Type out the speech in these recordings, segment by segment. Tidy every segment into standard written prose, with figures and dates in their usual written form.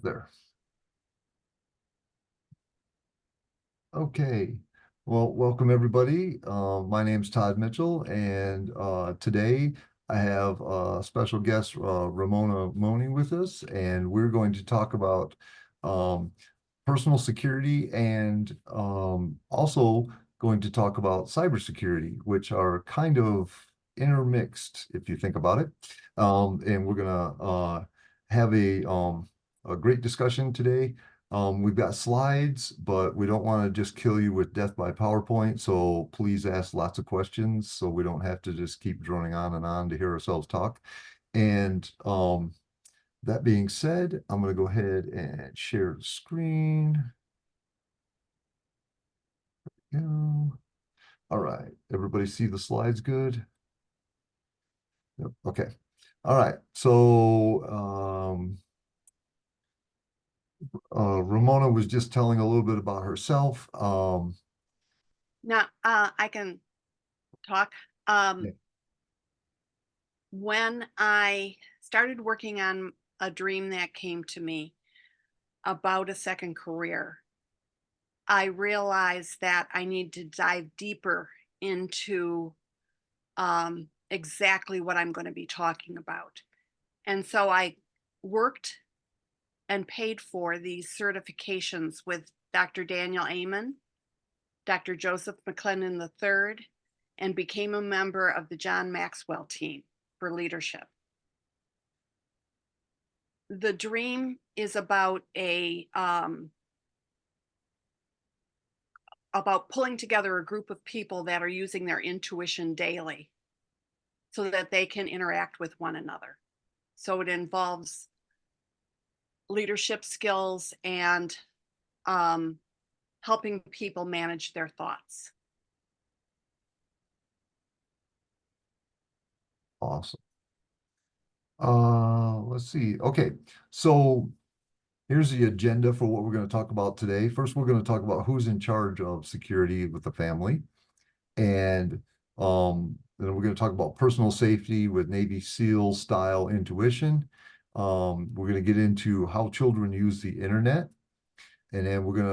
There. Okay. Well, welcome everybody. My name's Todd Mitchell, and today I have special guest Ramona Mooney with us, and we're going to talk about um, personal security and also going to talk about cybersecurity, which are kind of intermixed if you think about it. And we're gonna have a great discussion today. We've got slides, but we don't want to just kill you with death by PowerPoint. So please ask lots of questions so we don't have to just keep droning on and on to hear ourselves talk. And that being said, I'm going to go ahead and share the screen. Go. All right. Everybody see the slides good? Yep. Okay. All right. So Ramona was just telling a little bit about herself. Now, I can talk. Yeah. When I started working on a dream that came to me about a second career, I realized that I need to dive deeper into exactly what I'm going to be talking about. And so I worked and paid for these certifications with Dr. Daniel Amen, Dr. Joseph McClendon III, and became a member of the John Maxwell team for leadership. The dream is about pulling together a group of people that are using their intuition daily so that they can interact with one another. So it involves leadership skills and um, helping people manage their thoughts. Awesome. Let's see. Okay. So here's the agenda for what we're going to talk about today. First, we're going to talk about who's in charge of security with the family. And then we're going to talk about personal safety with Navy SEAL style intuition. We're going to get into how children use the internet. And then we're going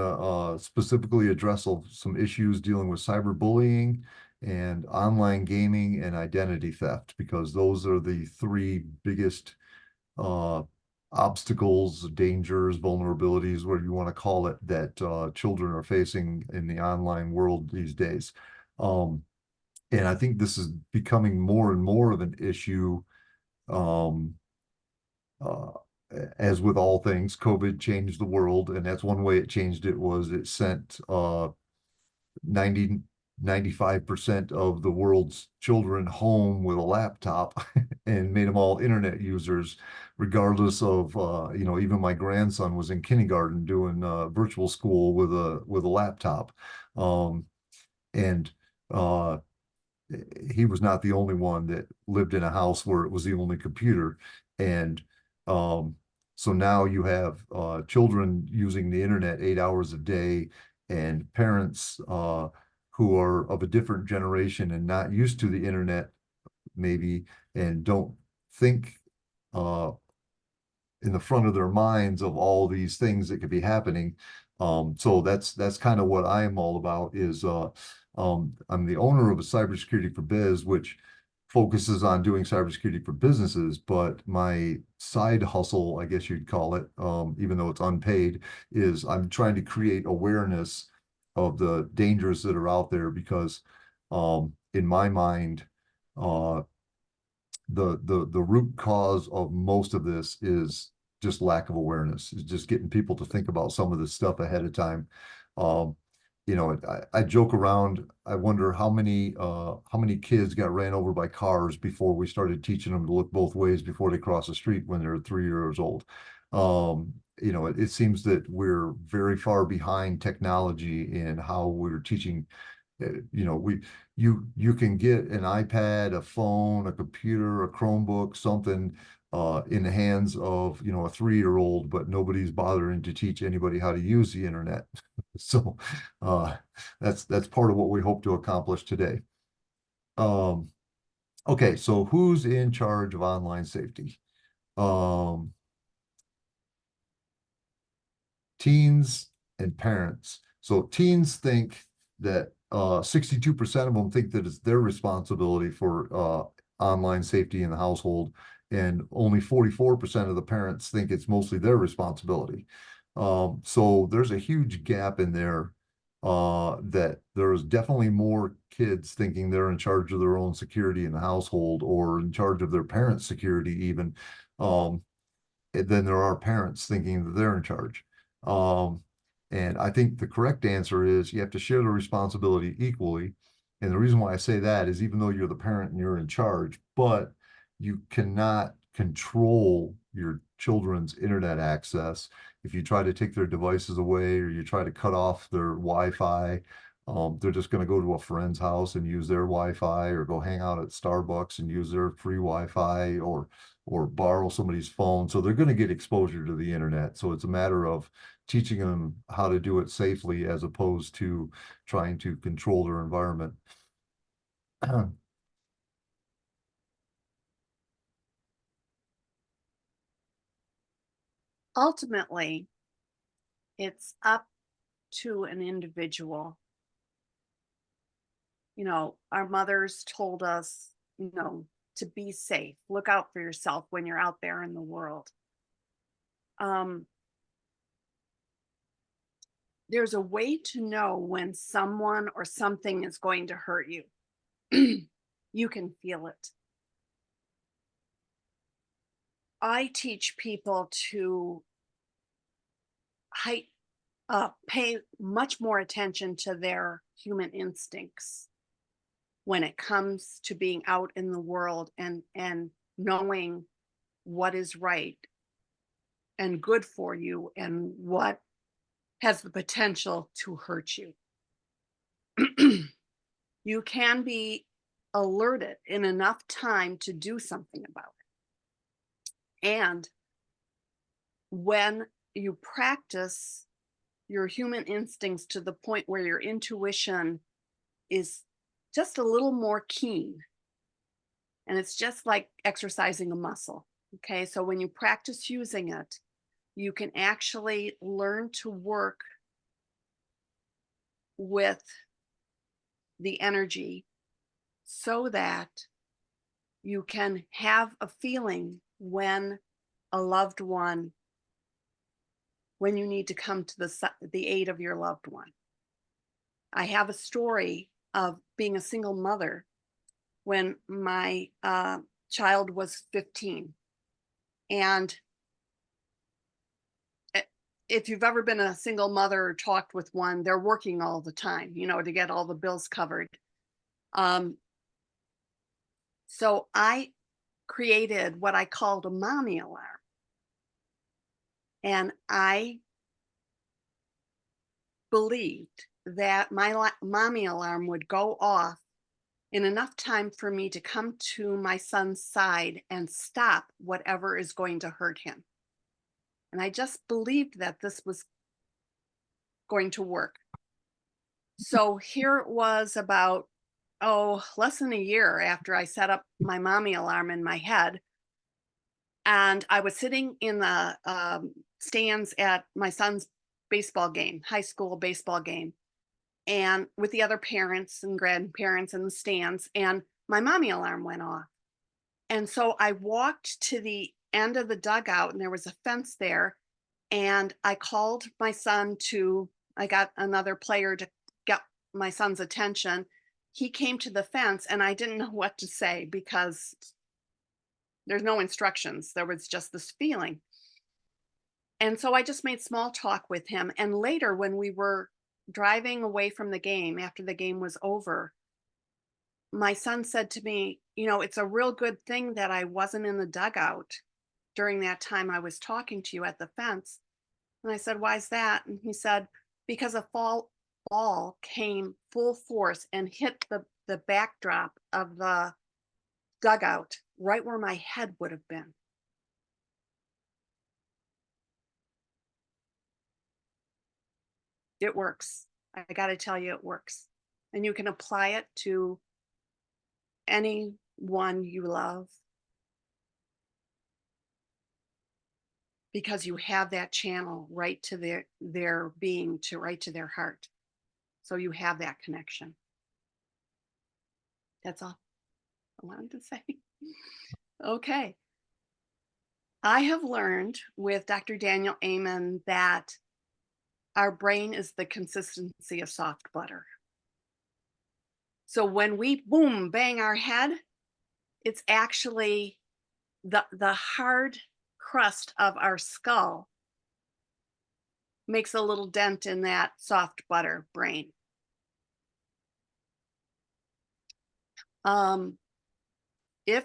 to specifically address some issues dealing with cyberbullying and online gaming and identity theft, because those are the three biggest uh, obstacles, dangers, vulnerabilities, whatever you want to call it, that children are facing in the online world these days. Um, and I think this is becoming more and more of an issue. Um, uh, as with all things, COVID changed the world, and that's one way it changed it was it sent 90, 95% of the world's children home with a laptop and made them all internet users, regardless of even my grandson was in kindergarten doing virtual school with a laptop. Um, and uh, he was not the only one that lived in a house where it was the only computer. And um, so now you have children using the internet 8 hours a day, and parents who are of a different generation and not used to the internet, maybe, and don't think uh, in the front of their minds of all these things that could be happening. So that's kind of what I am all about is I'm the owner of a cybersecurity for biz, which focuses on doing cybersecurity for businesses, but my side hustle, I guess you'd call it, even though it's unpaid, is I'm trying to create awareness of the dangers that are out there because in my mind, uh, the root cause of most of this is just lack of awareness. Is just getting people to think about some of this stuff ahead of time. Um, I joke around. I wonder how many kids got ran over by cars before we started teaching them to look both ways before they cross the street when they're 3 years old. It seems that we're very far behind technology in how we're teaching. You can get an iPad, a phone, a computer, a Chromebook, something in the hands of a 3-year-old, but nobody's bothering to teach anybody how to use the internet. So uh, that's part of what we hope to accomplish today. Um, okay, so who's in charge of online safety? Um, teens and parents. So teens think that 62% of them think that it's their responsibility for online safety in the household, and only 44% of the parents think it's mostly their responsibility. So there's a huge gap in there, that there's definitely more kids thinking they're in charge of their own security in the household or in charge of their parents' security even, um, than there are parents thinking that they're in charge. Um, and I think the correct answer is you have to share the responsibility equally. And the reason why I say that is even though you're the parent and you're in charge, but you cannot control your children's internet access. If you try to take their devices away or you try to cut off their Wi-Fi, they're just going to go to a friend's house and use their Wi-Fi, or go hang out at Starbucks and use their free Wi-Fi, or borrow somebody's phone. So they're going to get exposure to the internet. So it's a matter of teaching them how to do it safely as opposed to trying to control their environment. Ultimately, it's up to an individual. You know, our mothers told us, you know, to be safe, look out for yourself when you're out there in the world. Um, there's a way to know when someone or something is going to hurt you. You can feel it. I teach people to height pay much more attention to their human instincts when it comes to being out in the world and knowing what is right and good for you and what has the potential to hurt you. You can be alerted in enough time to do something about it. And when you practice your human instincts to the point where your intuition is just a little more keen, and it's just like exercising a muscle. Okay, so when you practice using it, you can actually learn to work with the energy so that you can have a feeling when a loved one, when you need to come to the aid of your loved one. I have a story of being a single mother when my child was 15. And if you've ever been a single mother or talked with one, they're working all the time, you know, to get all the bills covered. Um, so I created what I called a mommy alarm. And I believed that my mommy alarm would go off in enough time for me to come to my son's side and stop whatever is going to hurt him. And I just believed that this was going to work. So here it was about, less than a year after I set up my mommy alarm in my head. And I was sitting in the stands at my son's baseball game, high school baseball game, and with the other parents and grandparents in the stands, and my mommy alarm went off. And so I walked to the end of the dugout, and there was a fence there. And I called my son I got another player to get my son's attention. He came to the fence, and I didn't know what to say because there's no instructions. There was just this feeling. And so I just made small talk with him. And later, when we were driving away from the game, after the game was over, my son said to me, you know, it's a real good thing that I wasn't in the dugout during that time I was talking to you at the fence. And I said, why is that? And he said, because a ball came full force and hit the backdrop of the dugout right where my head would have been. It works. I got to tell you, it works. And you can apply it to anyone you love. because you have that channel right to their being, to right to their heart. So you have that connection. That's all I wanted to say. Okay. I have learned with Dr. Daniel Amen that our brain is the consistency of soft butter. So when we boom, bang our head, it's actually the hard crust of our skull makes a little dent in that soft butter brain. Um, if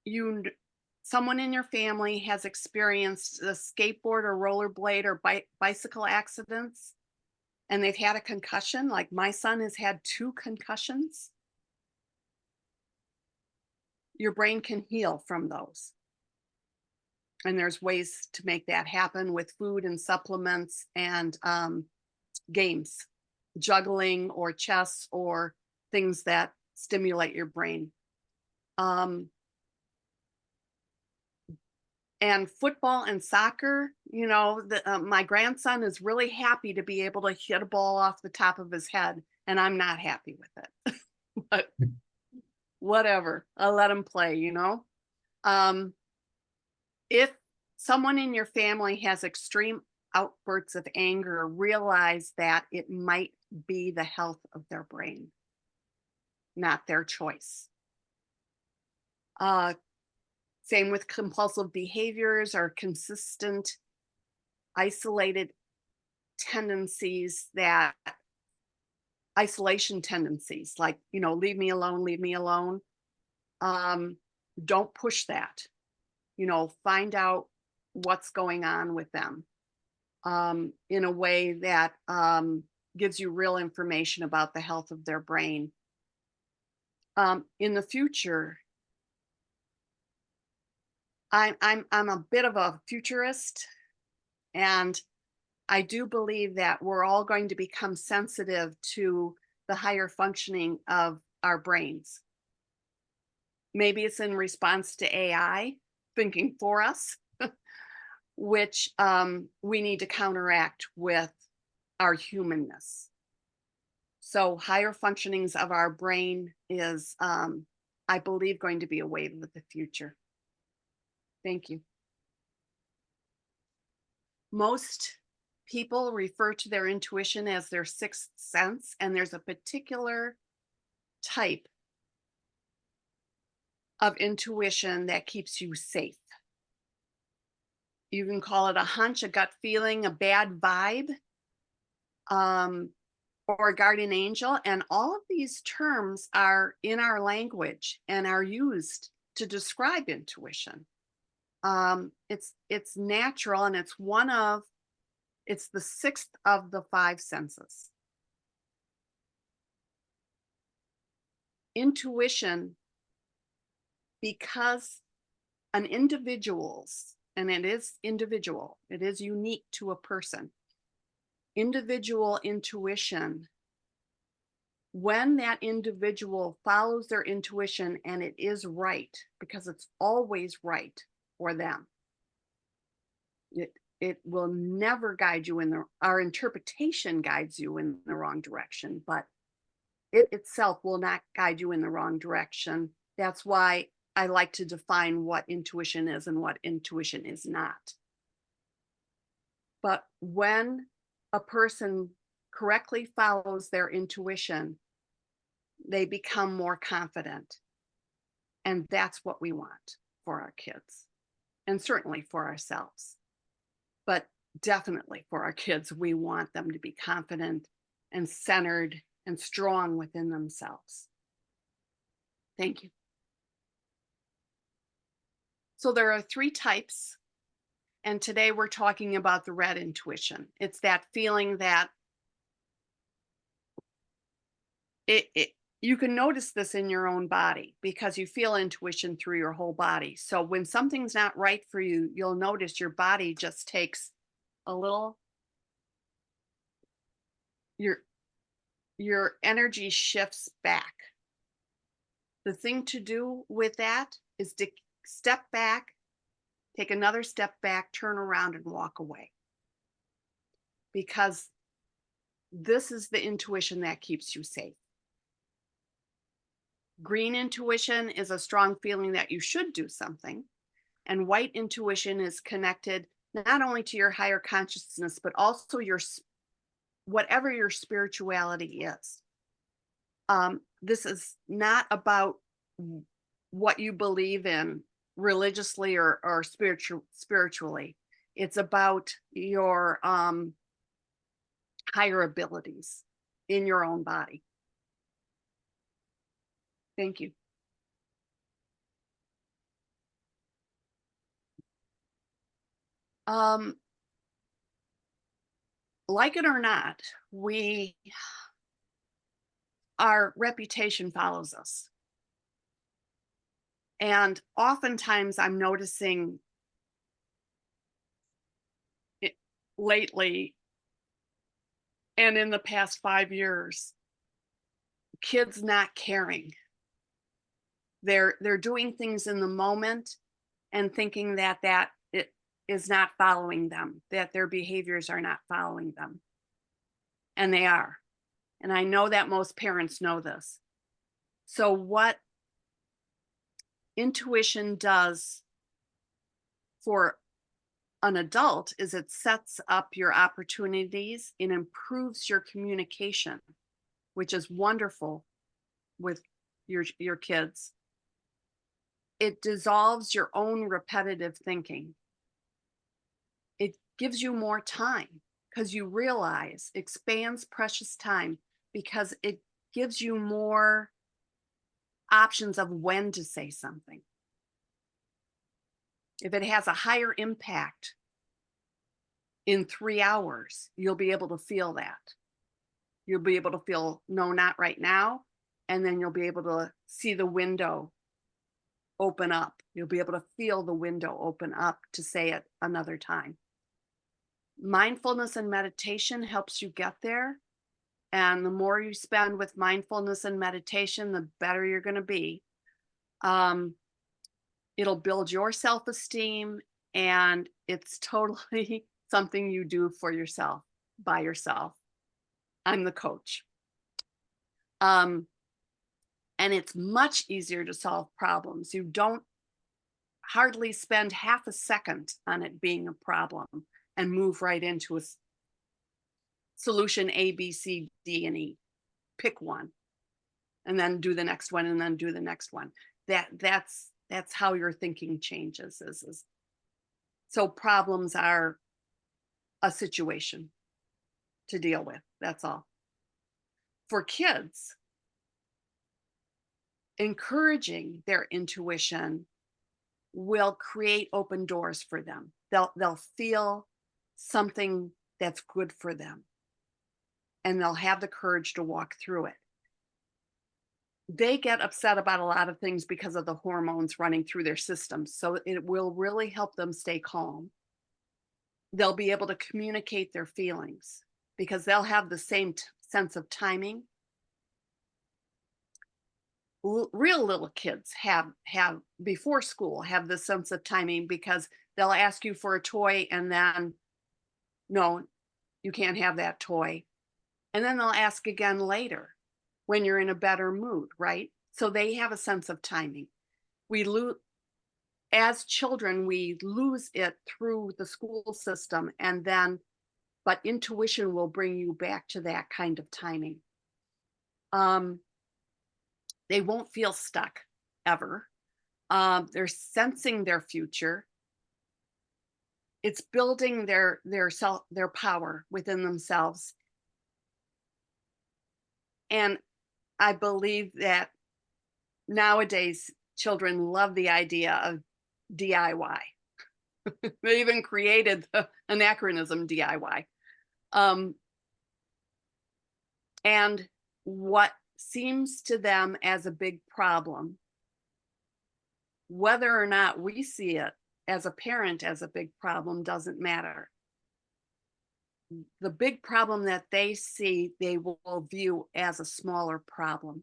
you someone in your family has experienced a skateboard or rollerblade or bicycle accidents and they've had a concussion, like my son has had 2 concussions, your brain can heal from those. And there's ways to make that happen with food and supplements and games, juggling or chess or things that stimulate your brain. And football and soccer, my grandson is really happy to be able to hit a ball off the top of his head, and I'm not happy with it. But whatever, I'll let him play. Um, if someone in your family has extreme outbursts of anger, realize that it might be the health of their brain, not their choice. Same with compulsive behaviors or consistent isolated tendencies, that isolation tendencies, like, leave me alone, leave me alone. Don't push that. Find out what's going on with them in a way that gives you real information about the health of their brain. In the future, I'm a bit of a futurist, and I do believe that we're all going to become sensitive to the higher functioning of our brains. Maybe it's in response to AI thinking for us, which we need to counteract with our humanness. So higher functionings of our brain is, I believe, going to be a wave of the future. Thank you. Most people refer to their intuition as their sixth sense, and there's a particular type of intuition that keeps you safe. You can call it a hunch, a gut feeling, a bad vibe, or a guardian angel. And all of these terms are in our language and are used to describe intuition. It's natural, and it's the sixth of the 5 senses. Intuition, because an individual's, and it is individual, it is unique to a person, individual intuition, when that individual follows their intuition and it is right, because it's always right for them, it will never guide you our interpretation guides you in the wrong direction, but it itself will not guide you in the wrong direction. That's why I like to define what intuition is and what intuition is not. But when a person correctly follows their intuition, they become more confident. And that's what we want for our kids, and certainly for ourselves. But definitely for our kids, we want them to be confident and centered and strong within themselves. Thank you. So there are 3 types, and today we're talking about the red intuition. It's that feeling that you can notice this in your own body because you feel intuition through your whole body. So when something's not right for you, you'll notice your body just takes a little, your energy shifts back. The thing to do with that is to step back take another step back, turn around, and walk away. Because this is the intuition that keeps you safe. Green intuition is a strong feeling that you should do something, and white intuition is connected not only to your higher consciousness, but also whatever your spirituality is. This is not about what you believe in religiously or spiritually. It's about your higher abilities in your own body. Thank you. Um, like it or not, our reputation follows us. And oftentimes I'm noticing it lately and in the past 5 years, kids not caring. They're doing things in the moment and thinking that it is not following them, that their behaviors are not following them. And they are. And I know that most parents know this. So what intuition does for an adult is it sets up your opportunities and improves your communication, which is wonderful with your kids. It dissolves your own repetitive thinking. It gives you more time because you realize expands precious time because it gives you more options of when to say something. If it has a higher impact in 3 hours, you'll be able to feel that. You'll be able to feel, no, not right now. And then you'll be able to see the window open up. You'll be able to feel the window open up to say it another time. Mindfulness and meditation helps you get there. And the more you spend with mindfulness and meditation, the better you're going to be. It'll build your self-esteem, and it's totally something you do for yourself, by yourself. I'm the coach. And it's much easier to solve problems. You don't hardly spend half a second on it being a problem and move right into a solution A, B, C, D, and E. Pick one and then do the next one and then do the next one. That's how your thinking changes. So problems are a situation to deal with. That's all. For kids, encouraging their intuition will create open doors for them. They'll feel something that's good for them, and they'll have the courage to walk through it. They get upset about a lot of things because of the hormones running through their system, so it will really help them stay calm. They'll be able to communicate their feelings because they'll have the same sense of timing. Real little kids have before school have this sense of timing because they'll ask you for a toy and then, no, you can't have that toy. And then they'll ask again later when you're in a better mood, right? So they have a sense of timing. As children, we lose it through the school system, but intuition will bring you back to that kind of timing. They won't feel stuck ever. They're sensing their future. It's building their power within themselves. And I believe that nowadays children love the idea of DIY. They even created the anachronism DIY. And what seems to them as a big problem, whether or not we see it as a parent as a big problem, doesn't matter. The big problem that they see, they will view as a smaller problem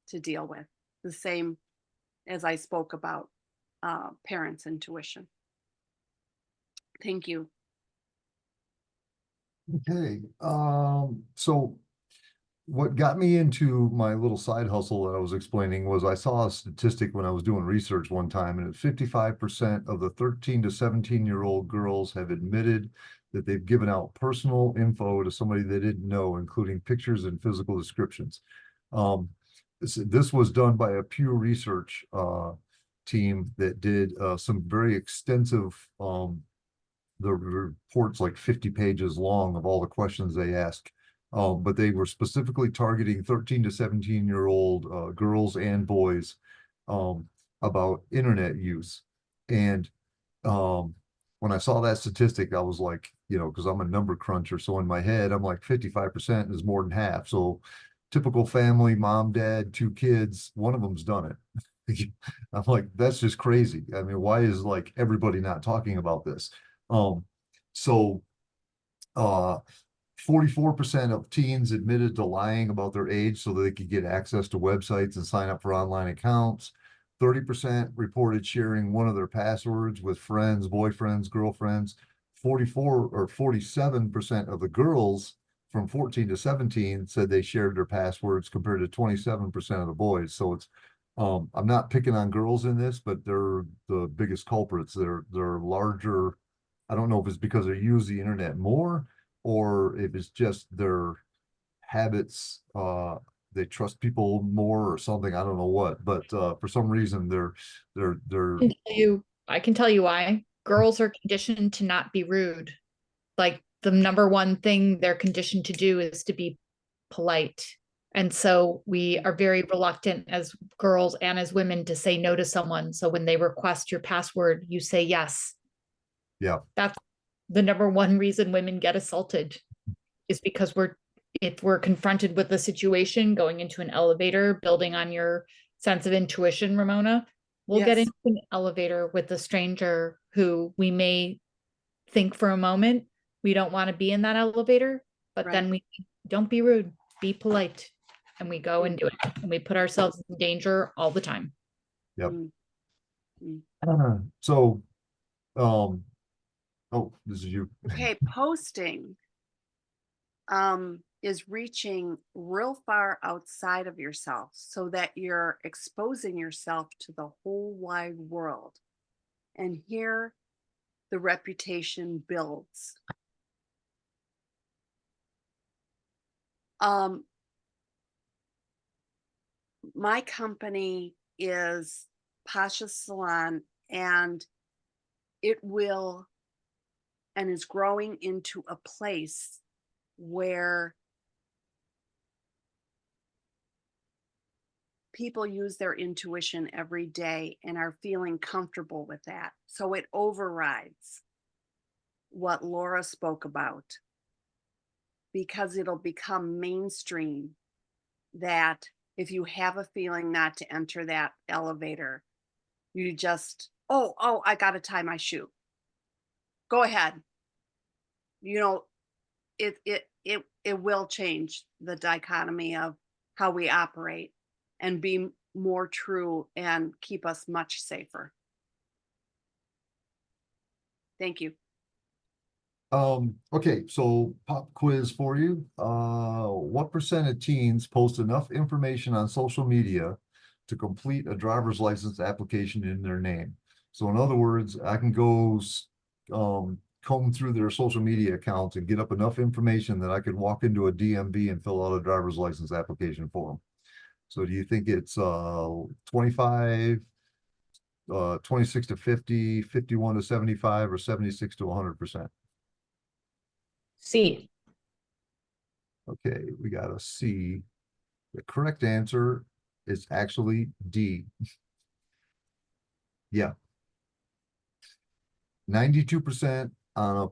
to deal with. The same as I spoke about parents' intuition. Thank you. Okay, so what got me into my little side hustle that I was explaining was I saw a statistic when I was doing research one time, and 55% of the 13 to 17-year-old girls have admitted that they've given out personal info to somebody they didn't know, including pictures and physical descriptions. Um, this was done by a Pew Research team that did some very extensive the report's like 50 pages long of all the questions they ask. But they were specifically targeting 13 to 17-year-old girls and boys um, about internet use. And um, when I saw that statistic, I was like, because I'm a number cruncher. So in my head, I'm like 55% is more than half. So typical family, mom, dad, two kids, one of them's done it. I'm like, that's just crazy. I mean, why is like everybody not talking about this? Um, so uh 44% of teens admitted to lying about their age so that they could get access to websites and sign up for online accounts. 30% reported sharing one of their passwords with friends, boyfriends, girlfriends. 44 or 47% of the girls from 14 to 17 said they shared their passwords compared to 27% of the boys. So it's I'm not picking on girls in this, but they're the biggest culprits. They're larger. I don't know if it's because they use the internet more or if it's just their habits, they trust people more or something. I don't know what, but for some reason they're I can tell you why. Girls are conditioned to not be rude. Like the number one thing they're conditioned to do is to be polite. And so we are very reluctant as girls and as women to say no to someone. So when they request your password, you say yes. yeah, That's the number one reason women get assaulted is because if we're confronted with a situation going into an elevator, building on your sense of intuition, Ramona, we'll get Yes, into an elevator with a stranger who we may think for a moment we don't want to be in that elevator, but right. then we don't be rude, be polite, and we go Mm, and do it. And we put ourselves in danger all the time. yep. mm, mm. So um oh, this is you. Okay, posting is reaching real far outside of yourself so that you're exposing yourself to the whole wide world. And here the reputation builds. Um, my company is Pasha Salon, and it will and is growing into a place where people use their intuition every day and are feeling comfortable with that. So it overrides what Laura spoke about because it'll become mainstream that if you have a feeling not to enter that elevator, you just, oh, I got to tie my shoe. Go ahead. You know, it will change the dichotomy of how we operate and be more true and keep us much safer. Thank you. Okay, so pop quiz for you. What percent of teens post enough information on social media to complete a driver's license application in their name? So in other words, I can go comb through their social media accounts and get up enough information that I could walk into a DMV and fill out a driver's license application for them. So do you think it's 25, 26 to 50, 51 to 75, or 76 to 100%? C. Okay, we got a C. The correct answer is actually D. Yeah, 92% on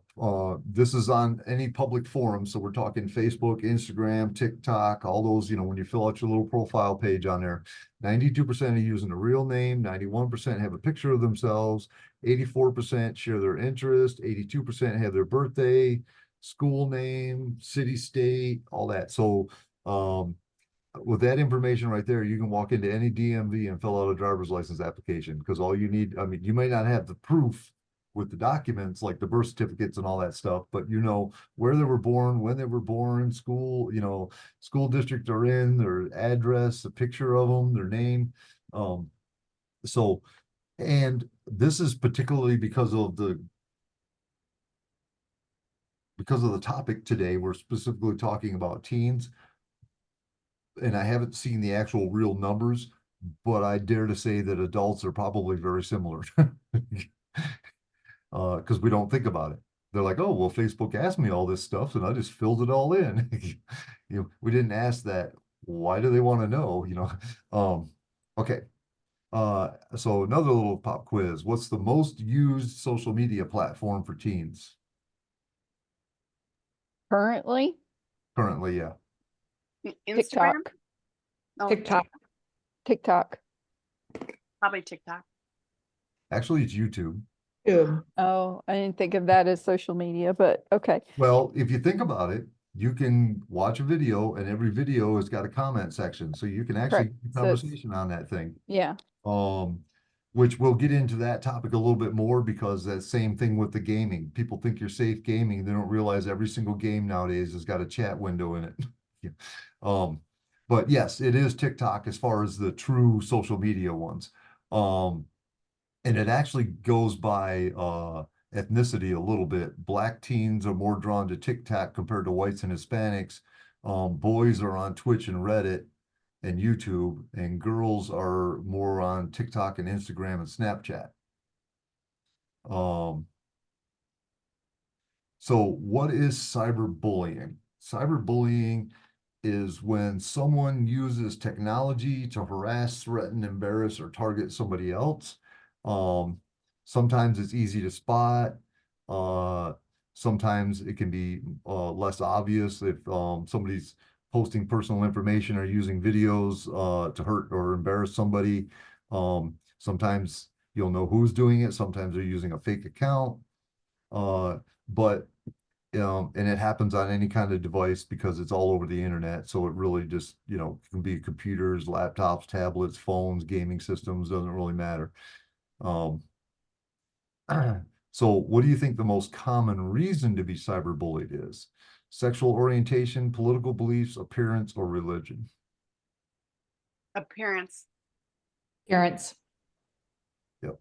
this is on any public forum. So we're talking Facebook, Instagram, TikTok, all those, when you fill out your little profile page on there, 92% are using a real name, 91% have a picture of themselves, 84% share their interest, 82% have their birthday, school name, city, state, all that. So with that information right there, you can walk into any DMV and fill out a driver's license application because all you need, I mean, you may not have the proof with the documents, like the birth certificates and all that stuff, but you know where they were born, when they were born, school, you know, school district they're in, their address, a picture of them, their name. So, and this is particularly because of the topic today. We're specifically talking about teens, and I haven't seen the actual real numbers, but I dare to say that adults are probably very similar. Because we don't think about it. They're like, oh, well, Facebook asked me all this stuff and I just filled it all in. You know, we didn't ask that. Why do they want to know? You know, okay. So another little pop quiz. What's the most used social media platform for teens? Currently, Currently, yeah. Instagram? TikTok, Oh, TikTok. TikTok. probably TikTok. Actually, it's YouTube. Oh, I didn't think of that as social media, but okay. Well, if you think about it, you can watch a video and every video has got a comment section. So you can actually Correct. get So it's- conversation on that thing. Yeah, Which we'll get into that topic a little bit more because that same thing with the gaming. People think you're safe gaming. They don't realize every single game nowadays has got a chat window in it. Yeah. But yes, it is TikTok as far as the true social media ones. And it actually goes by ethnicity a little bit. Black teens are more drawn to TikTok compared to whites and Hispanics. Boys are on Twitch and Reddit and YouTube, and girls are more on TikTok and Instagram and Snapchat. So what is cyberbullying? Cyberbullying is when someone uses technology to harass, threaten, embarrass, or target somebody else. Sometimes it's easy to spot. Sometimes it can be less obvious if somebody's posting personal information or using videos to hurt or embarrass somebody. Sometimes you'll know who's doing it. Sometimes they're using a fake account. But and it happens on any kind of device because it's all over the internet. So it really just, you know, can be computers, laptops, tablets, phones, gaming systems, doesn't really matter. So what do you think the most common reason to be cyberbullied is? Sexual orientation, political beliefs, appearance, or religion? Appearance. Parents. Yep.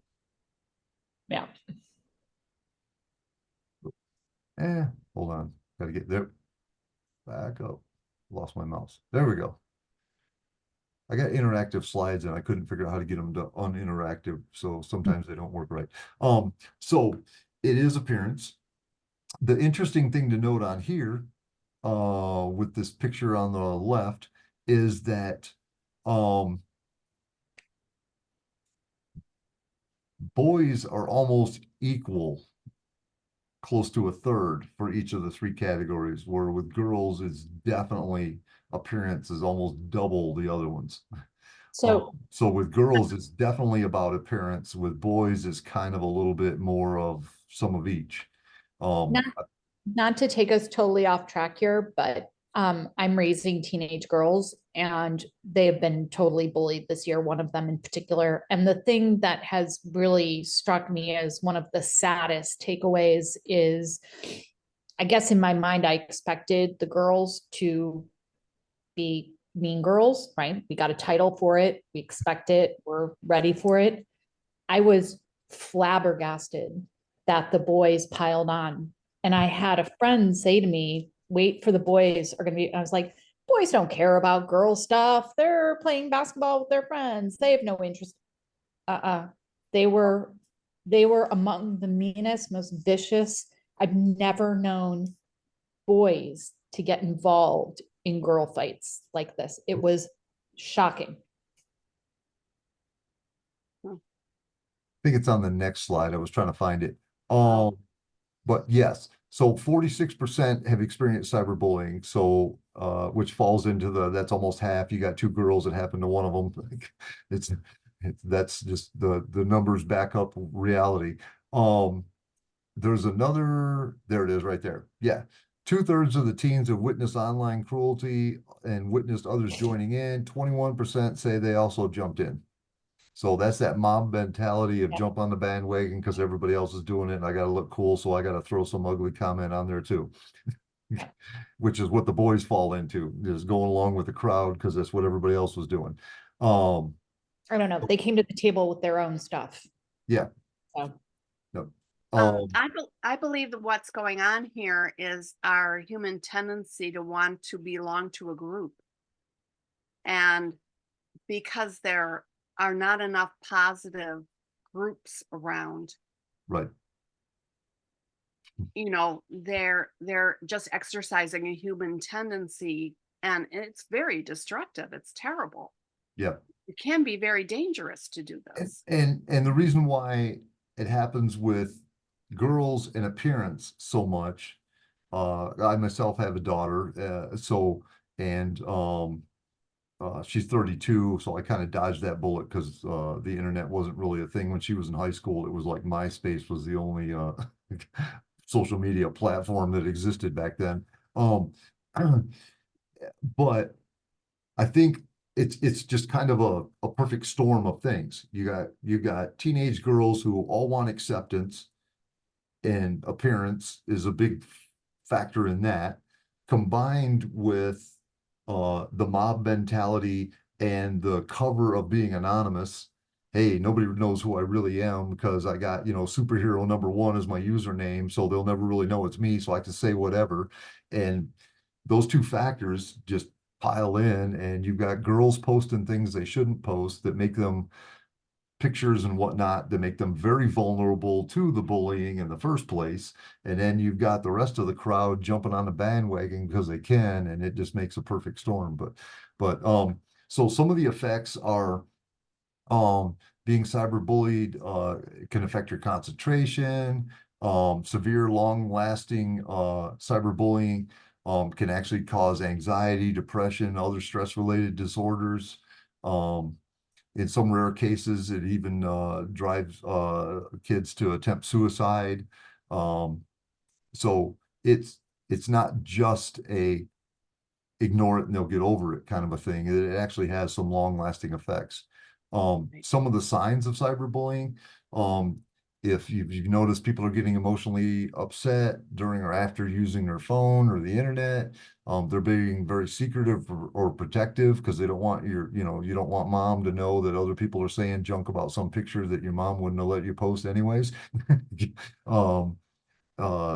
Yeah. Hold on. Gotta get there. Back up. Lost my mouse. There we go. I got interactive slides and I couldn't figure out how to get them to uninteractive. So sometimes they don't work right. So it is appearance. The interesting thing to note on here, with this picture on the left is that, boys are almost equal, close to a third for each of the three categories, where with girls, it's definitely appearance is almost double the other ones. So So with girls, it's definitely about appearance. With boys, it's kind of a little bit more of some of each. not, not to take us totally off track here, but I'm raising teenage girls and they have been totally bullied this year, one of them in particular. And the thing that has really struck me as one of the saddest takeaways is, I guess in my mind, I expected the girls to be mean girls, right? We got a title for it. We expect it. We're ready for it. I was flabbergasted that the boys piled on. And I had a friend say to me, wait for the boys are going to be, I was like, boys don't care about girl stuff. They're playing basketball with their friends. They have no interest. They were, they were among the meanest, most vicious. I've never known boys to get involved in girl fights like this. It was shocking. I think it's on the next slide. I was trying to find it. But yes, so 46% have experienced cyberbullying. So, which falls into that's almost half. You got two girls that happened to one of them. It's that's just the numbers back up reality. There's another, there it is right there. Yeah. 2/3 of the teens have witnessed online cruelty and witnessed others joining in. 21% say they also jumped in. So that's that mob mentality of jump on the bandwagon because everybody else is doing it and I got to look cool. So I got to throw some ugly comment on there too, which is what the boys fall into, is going along with the crowd because that's what everybody else was doing. I don't know. They came to the table with their own stuff. Yeah. So No. I believe that what's going on here is our human tendency to want to belong to a group. And because there are not enough positive groups around, Right. you know, they're just exercising a human tendency, and it's very destructive. It's terrible. Yeah. It can be very dangerous to do this. And the reason why it happens with girls in appearance so much, I myself have a daughter, she's 32, so I kind of dodged that bullet because the internet wasn't really a thing when she was in high school. It was like MySpace was the only social media platform that existed back then. But I think it's just kind of a perfect storm of things. You got teenage girls who all want acceptance, and appearance is a big factor in that, combined with the mob mentality and the cover of being anonymous. Hey, nobody knows who I really am because I got, superhero number one as my username, so they'll never really know it's me, so I can say whatever. And those two factors just pile in, and you've got girls posting things they shouldn't post that make them pictures and whatnot that make them very vulnerable to the bullying in the first place. And then you've got the rest of the crowd jumping on the bandwagon because they can, and it just makes a perfect storm. So some of the effects are being cyberbullied can affect your concentration. Severe, long-lasting cyberbullying can actually cause anxiety, depression, other stress-related disorders. In some rare cases, it even drives kids to attempt suicide. So it's not just a ignore it and they'll get over it kind of a thing. It actually has some long-lasting effects. Some of the signs of cyberbullying, if you've noticed, people are getting emotionally upset during or after using their phone or the internet. They're being very secretive or protective because they don't want you don't want mom to know that other people are saying junk about some picture that your mom wouldn't have let you post anyways.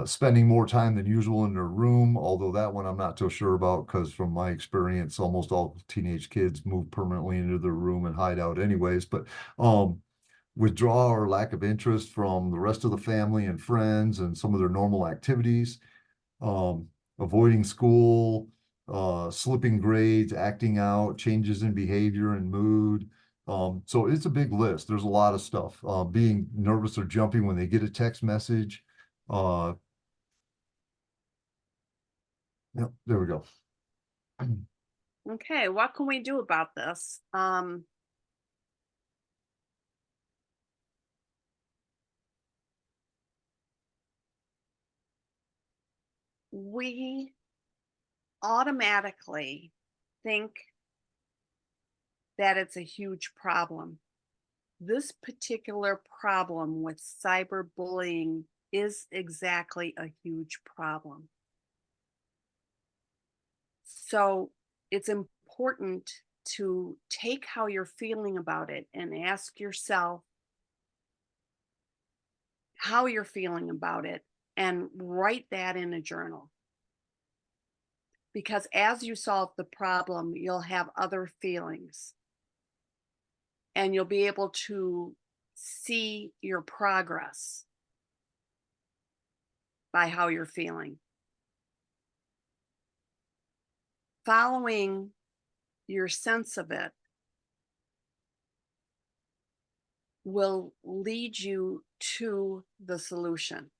Spending more time than usual in their room, although that one I'm not so sure about because from my experience, almost all teenage kids move permanently into their room and hide out anyways. But withdraw or lack of interest from the rest of the family and friends and some of their normal activities, avoiding school, slipping grades, acting out, changes in behavior and mood. So it's a big list. There's a lot of stuff. Being nervous or jumpy when they get a text message. Yep, there we go. Okay, what can we do about this? We automatically think that it's a huge problem. This particular problem with cyberbullying is exactly a huge problem. So it's important to take how you're feeling about it and ask yourself how you're feeling about it and write that in a journal. Because as you solve the problem, you'll have other feelings and you'll be able to see your progress by how you're feeling. Following your sense of it will lead you to the solution.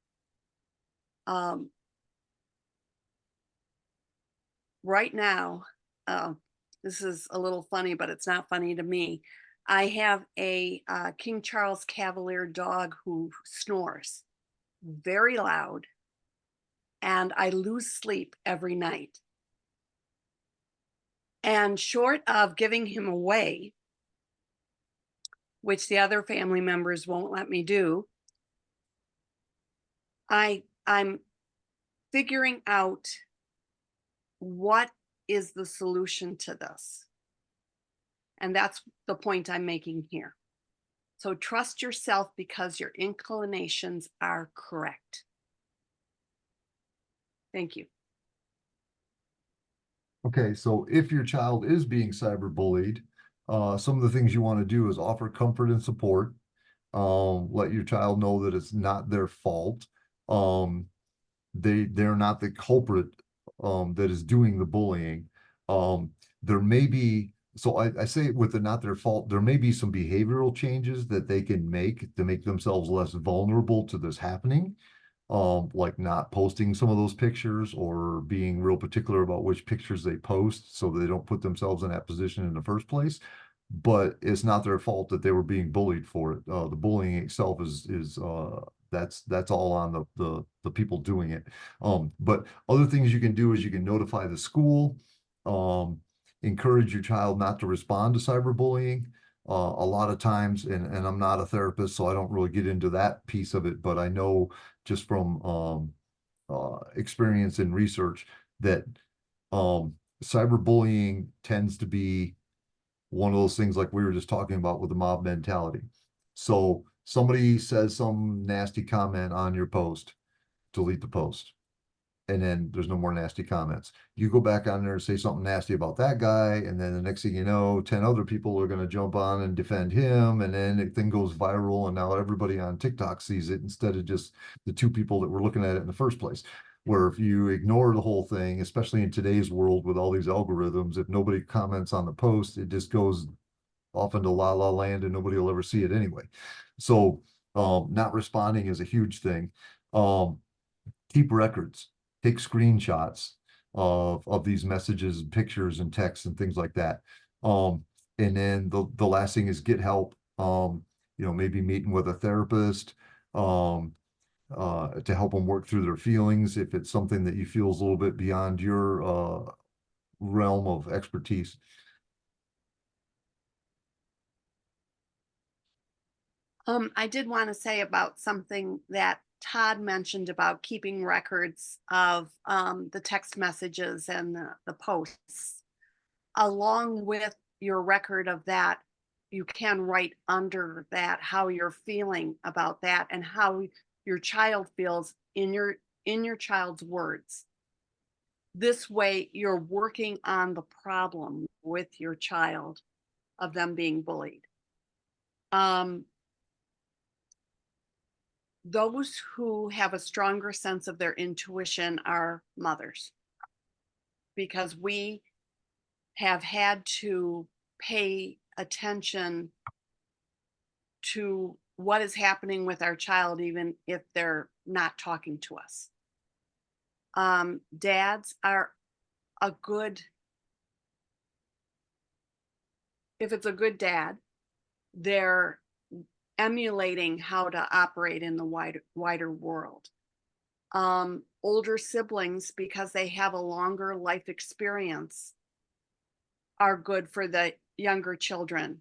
Right now, this is a little funny, but it's not funny to me. I have a King Charles Cavalier dog who snores very loud, and I lose sleep every night. And short of giving him away, which the other family members won't let me do, I'm figuring out what is the solution to this. And that's the point I'm making here. So trust yourself because your inclinations are correct. Thank you. Okay, so if your child is being cyberbullied, some of the things you want to do is offer comfort and support. Let your child know that it's not their fault. They're not the culprit that is doing the bullying. There may be, so I say with the not their fault, there may be some behavioral changes that they can make to make themselves less vulnerable to this happening. Like not posting some of those pictures or being real particular about which pictures they post so they don't put themselves in that position in the first place. But it's not their fault that they were being bullied for it. The bullying itself is that's all on the people doing it. But other things you can do is you can notify the school, encourage your child not to respond to cyberbullying. A lot of times, and I'm not a therapist, so I don't really get into that piece of it, but I know just from experience and research that cyberbullying tends to be one of those things like we were just talking about with the mob mentality. So somebody says some nasty comment on your post, delete the post. And then there's no more nasty comments. You go back on there and say something nasty about that guy, and then the next thing you know, 10 other people are going to jump on and defend him, and then the thing goes viral, and now everybody on TikTok sees it instead of just the two people that were looking at it in the first place. Where if you ignore the whole thing, especially in today's world with all these algorithms, if nobody comments on the post, it just goes off into la la land and nobody will ever see it anyway. So not responding is a huge thing. Keep records, take screenshots of these messages, pictures, and texts and things like that. And then the last thing is get help. Maybe meeting with a therapist to help them work through their feelings if it's something that you feel is a little bit beyond your realm of expertise. I did want to say about something that Todd mentioned about keeping records of the text messages and the posts. Along with your record of that, you can write under that how you're feeling about that and how your child feels in your child's words. This way, you're working on the problem with your child of them being bullied. Those who have a stronger sense of their intuition are mothers, because we have had to pay attention to what is happening with our child, even if they're not talking to us. Dads are a good, if it's a good dad, they're emulating how to operate in the wider world. Older siblings, because they have a longer life experience, are good for the younger children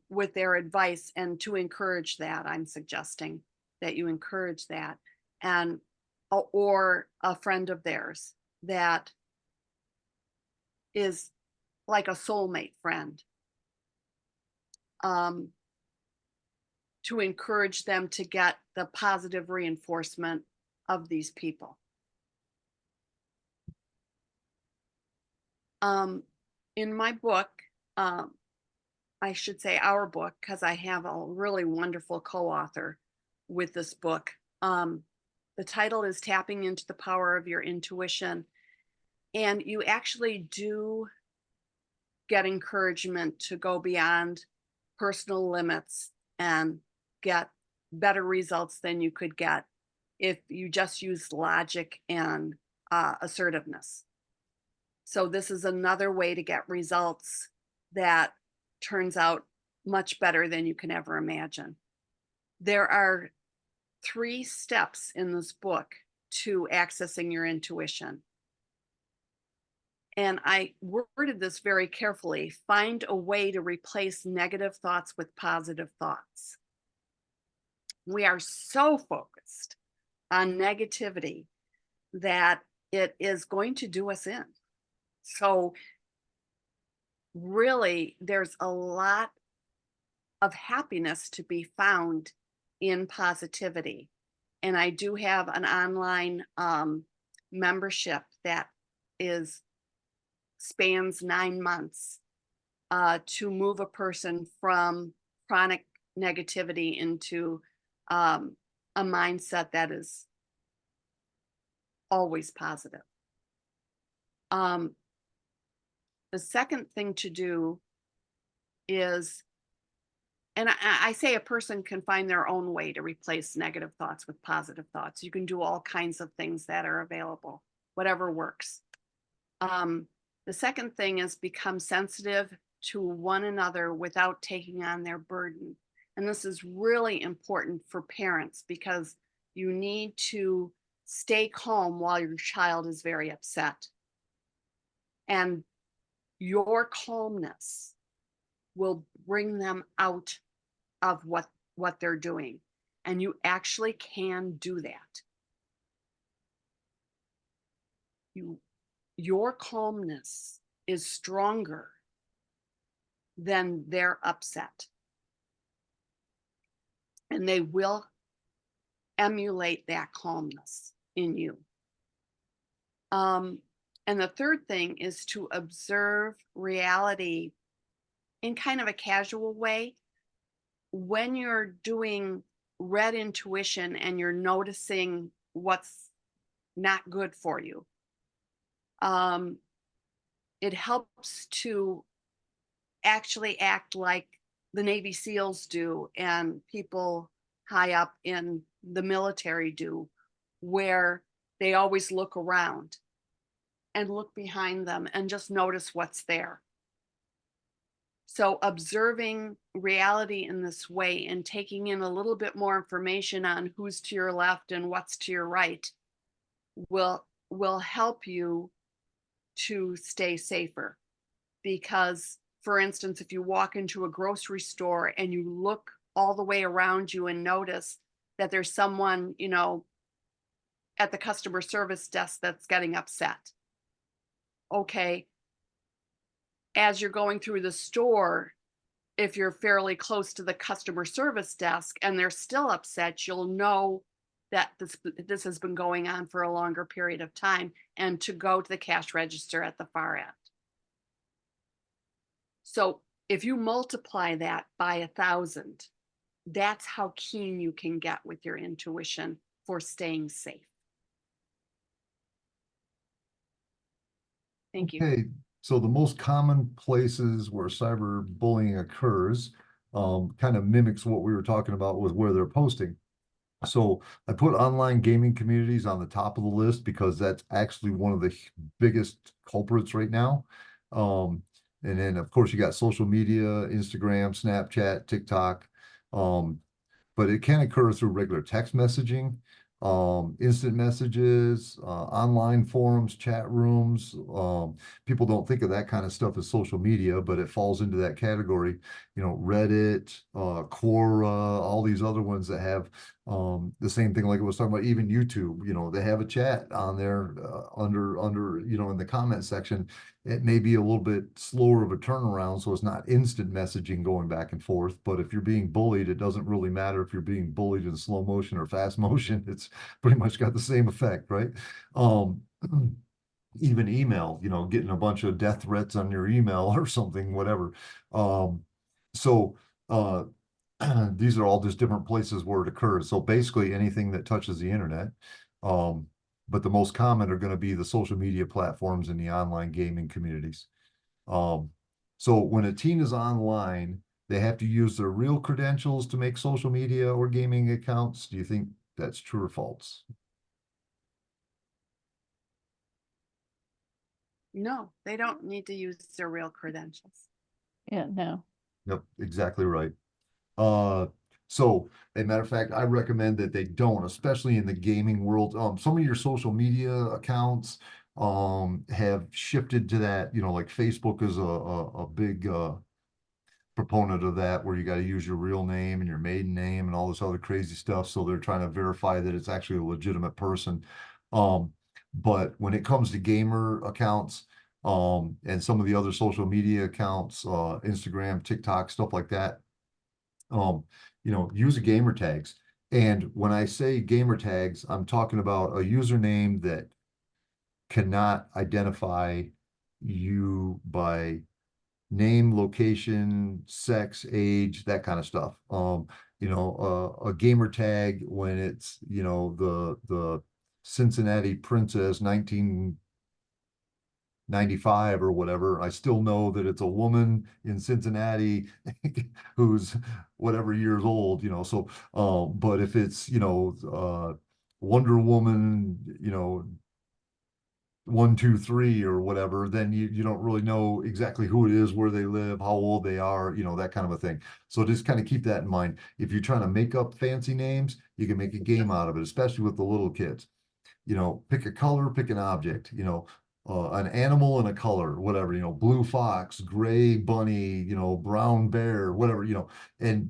with their advice, and to encourage that. I'm suggesting that you encourage that, and or a friend of theirs that is like a soulmate friend, to encourage them to get the positive reinforcement of these people. In my book, I should say our book, because I have a really wonderful co-author with this book. The title is Tapping into the Power of Your Intuition. And you actually do get encouragement to go beyond personal limits and get better results than you could get if you just used logic and assertiveness. So this is another way to get results that turns out much better than you can ever imagine. There are 3 steps in this book to accessing your intuition. and I worded this very carefully, find a way to replace negative thoughts with positive thoughts. We are so focused on negativity that it is going to do us in. So really, there's a lot of happiness to be found in positivity. And I do have an online membership that is spans 9 months to move a person from chronic negativity into a mindset that is always positive. The second thing to do is, and I say a person can find their own way to replace negative thoughts with positive thoughts. You can do all kinds of things that are available, whatever works. The second thing is become sensitive to one another without taking on their burden. And this is really important for parents because you need to stay calm while your child is very upset. And your calmness will bring them out of what they're doing. And you actually can do that. Your calmness is stronger than their upset. And they will emulate that calmness in you. And the third thing is to observe reality in kind of a casual way. When you're doing red intuition and you're noticing what's not good for you, it helps to actually act like the Navy SEALs do and people high up in the military do, where they always look around and look behind them and just notice what's there. So observing reality in this way and taking in a little bit more information on who's to your left and what's to your right will help you to stay safer. Because, for instance, if you walk into a grocery store and you look all the way around you and notice that there's someone, at the customer service desk that's getting upset. Okay, as you're going through the store, if you're fairly close to the customer service desk and they're still upset, you'll know that this has been going on for a longer period of time, and to go to the cash register at the far end. So if you multiply that by 1,000, that's how keen you can get with your intuition for staying safe. Thank you. Okay, so the most common places where cyberbullying occurs kind of mimics what we were talking about with where they're posting. So I put online gaming communities on the top of the list because that's actually one of the biggest culprits right now. And then of course you got social media, Instagram, Snapchat, TikTok. But it can occur through regular text messaging, instant messages, online forums, chat rooms. People don't think of that kind of stuff as social media, but it falls into that category. Reddit, Quora, all these other ones that have the same thing like I was talking about, even YouTube, they have a chat on there under, in the comment section. It may be a little bit slower of a turnaround, so it's not instant messaging going back and forth. But if you're being bullied, it doesn't really matter if you're being bullied in slow motion or fast motion. It's pretty much got the same effect, right? Even email, getting a bunch of death threats on your email or something, whatever. So these are all just different places where it occurs. So basically anything that touches the internet. But the most common are going to be the social media platforms and the online gaming communities. So when a teen is online, they have to use their real credentials to make social media or gaming accounts. Do you think that's true or false? No, they don't need to use their real credentials. Yeah, no. Yep, exactly right. So, as a matter of fact, I recommend that they don't, especially in the gaming world. Some of your social media accounts, have shifted to that, like Facebook is a big proponent of that, where you got to use your real name and your maiden name and all this other crazy stuff. So they're trying to verify that it's actually a legitimate person. But when it comes to gamer accounts, and some of the other social media accounts, Instagram, TikTok, stuff like that, use a gamer tags. And when I say gamer tags, I'm talking about a username that cannot identify you by name, location, sex, age, that kind of stuff. A gamer tag when it's, the Cincinnati Princess 1995 or whatever, I still know that it's a woman in Cincinnati who's whatever years old, so but if it's, Wonder Woman, 1, 2, 3 or whatever, then you don't really know exactly who it is, where they live, how old they are, that kind of a thing. So just kind of keep that in mind. If you're trying to make up fancy names, you can make a game out of it, especially with the little kids. Pick a color, pick an object, an animal and a color, whatever, blue fox, gray bunny, brown bear, whatever, and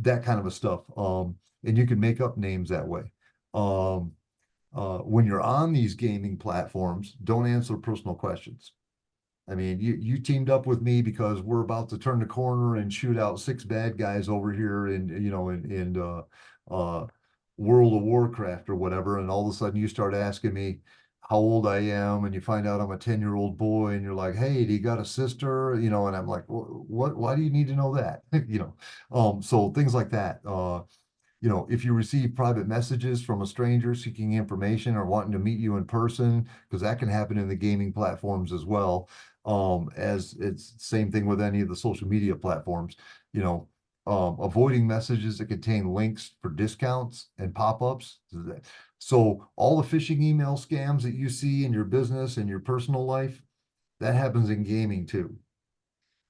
that kind of a stuff. And you can make up names that way. When you're on these gaming platforms, don't answer personal questions. I mean, you teamed up with me because we're about to turn the corner and shoot out 6 bad guys over here in World of Warcraft or whatever, and all of a sudden you start asking me how old I am, and you find out I'm a 10-year-old boy, and you're like, "Hey, do you got a sister?" And I'm like, "What? Why do you need to know that?" So things like that. If you receive private messages from a stranger seeking information or wanting to meet you in person, because that can happen in the gaming platforms as well. As it's same thing with any of the social media platforms, avoiding messages that contain links for discounts and pop-ups. So all the phishing email scams that you see in your business and your personal life, that happens in gaming too.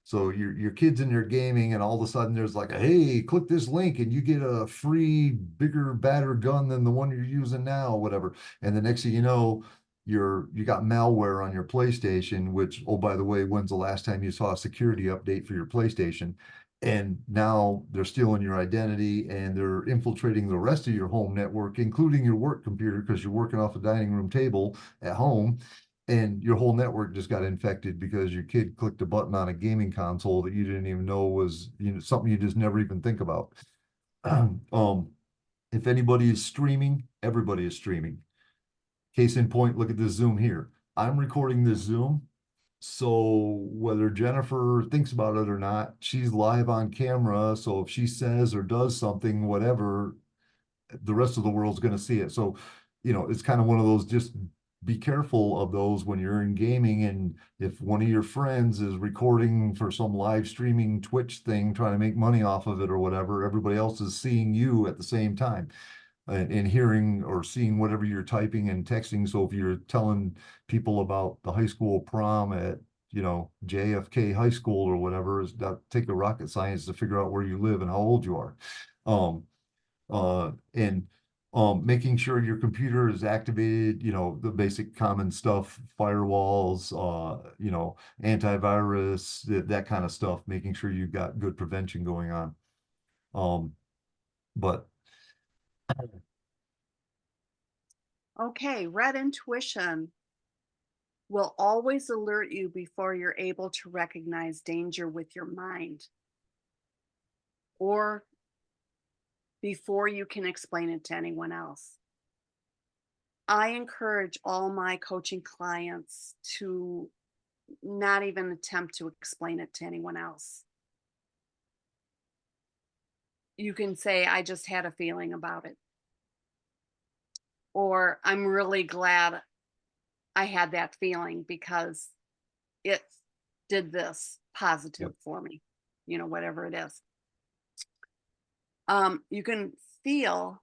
So your kid's in there gaming, and all of a sudden there's like, hey, click this link and you get a free, bigger, badder gun than the one you're using now, whatever. And the next thing you know, you got malware on your PlayStation, which, oh, by the way, when's the last time you saw a security update for your PlayStation? And now they're stealing your identity, and they're infiltrating the rest of your home network, including your work computer, because you're working off a dining room table at home, and your whole network just got infected because your kid clicked a button on a gaming console that you didn't even know was, something you just never even think about. If anybody is streaming, everybody is streaming. Case in point, look at this Zoom here. I'm recording this Zoom, so whether Jennifer thinks about it or not, she's live on camera. So if she says or does something, whatever, the rest of the world's going to see it. So, it's kind of one of those, just be careful of those when you're in gaming. And if one of your friends is recording for some live streaming Twitch thing, trying to make money off of it or whatever, everybody else is seeing you at the same time, and hearing or seeing whatever you're typing and texting. So if you're telling people about the high school prom at, JFK High School or whatever, it's not take a rocket science to figure out where you live and how old you are. And making sure your computer is activated, the basic common stuff, firewalls, antivirus, that kind of stuff, making sure you've got good prevention going on. But Okay, red intuition will always alert you before you're able to recognize danger with your mind, or before you can explain it to anyone else. I encourage all my coaching clients to not even attempt to explain it to anyone else. You can say, I just had a feeling about it, or I'm really glad I had that feeling because it did this positive for me, whatever it is. You can feel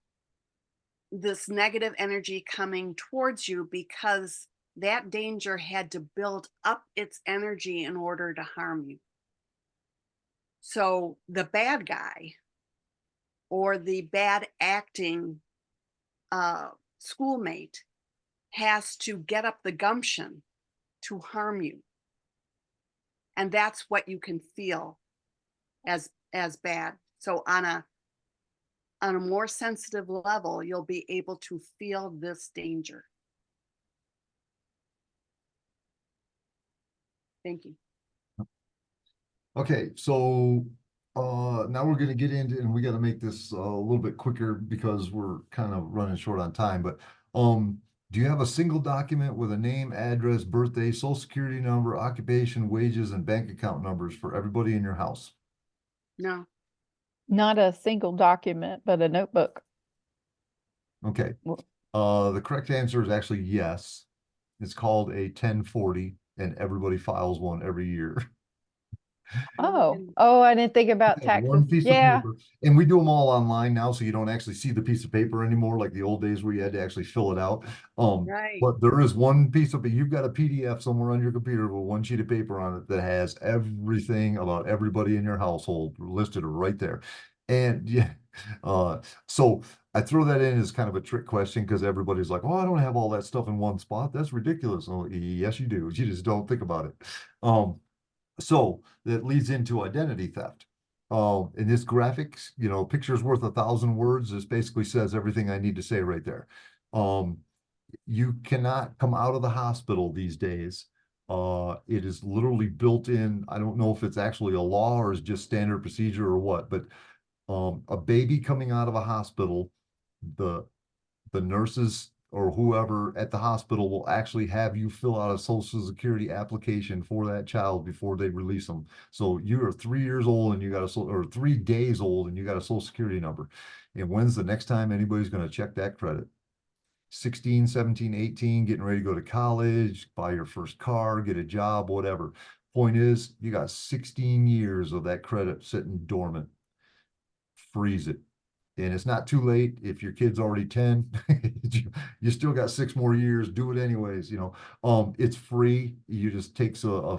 this negative energy coming towards you because that danger had to build up its energy in order to harm you. So the bad guy or the bad acting schoolmate has to get up the gumption to harm you. And that's what you can feel as bad. So on a more sensitive level, you'll be able to feel this danger. Thank you. Okay, so now we're gonna get into, and we gotta make this a little bit quicker because we're kind of running short on time, but do you have a single document with a name, address, birthday, social security number, occupation, wages, and bank account numbers for everybody in your house? No. Not a single document, but a notebook. Okay. Well- The correct answer is actually yes. It's called a 1040, and everybody files one every year. Oh, I didn't think about Yeah, one taxes. piece of Yeah. paper, and we do them all online now, so you don't actually see the piece of paper anymore, like the old days where you had to actually fill it out. Right. But there is one piece of, you've got a PDF somewhere on your computer with one sheet of paper on it that has everything about everybody in your household listed right there. And yeah, so I throw that in as kind of a trick question because everybody's like, "Oh, I don't have all that stuff in one spot. That's ridiculous." Oh, yes, you do. You just don't think about it. So that leads into identity theft. In this graphics, picture's worth 1,000 words. This basically says everything I need to say right there. You cannot come out of the hospital these days. It is literally built in. I don't know if it's actually a law or is just standard procedure or what, but a baby coming out of a hospital, the nurses or whoever at the hospital will actually have you fill out a social security application for that child before they release them. So you are 3 years old and you got or 3 days old and you got a social security number. And when's the next time anybody's going to check that credit? 16, 17, 18, getting ready to go to college, buy your first car, get a job, whatever. Point is, you got 16 years of that credit sitting dormant. Freeze it. And it's not too late if your kid's already 10. You still got 6 more years. Do it anyways. It's free. You just takes I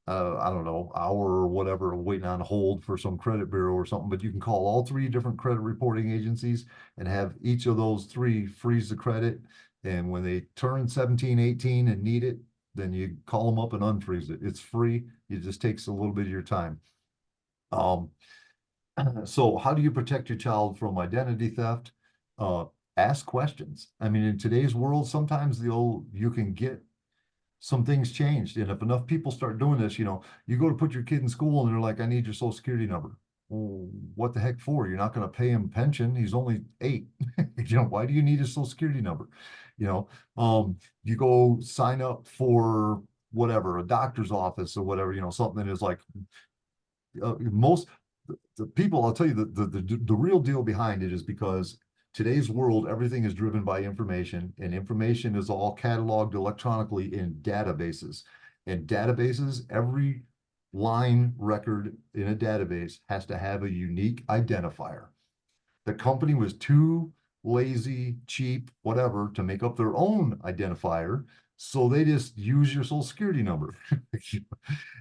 don't know, hour or whatever waiting on hold for some credit bureau or something. But you can call all 3 different credit reporting agencies and have each of those 3 freeze the credit. And when they turn 17, 18 and need it, then you call them up and unfreeze it. It's free. It just takes a little bit of your time. So how do you protect your child from identity theft? Ask questions. I mean, in today's world, sometimes you can get some things changed. And if enough people start doing this, you go to put your kid in school and they're like, "I need your social security number." Well, what the heck for? You're not going to pay him pension. He's only 8. Why do you need his social security number? You go sign up for whatever, a doctor's office or whatever, something that is like most the people, I'll tell you, the real deal behind it is because today's world, everything is driven by information, and information is all cataloged electronically in databases. And databases, every line record in a database has to have a unique identifier. The company was too lazy, cheap, whatever, to make up their own identifier. So they just use your social security number.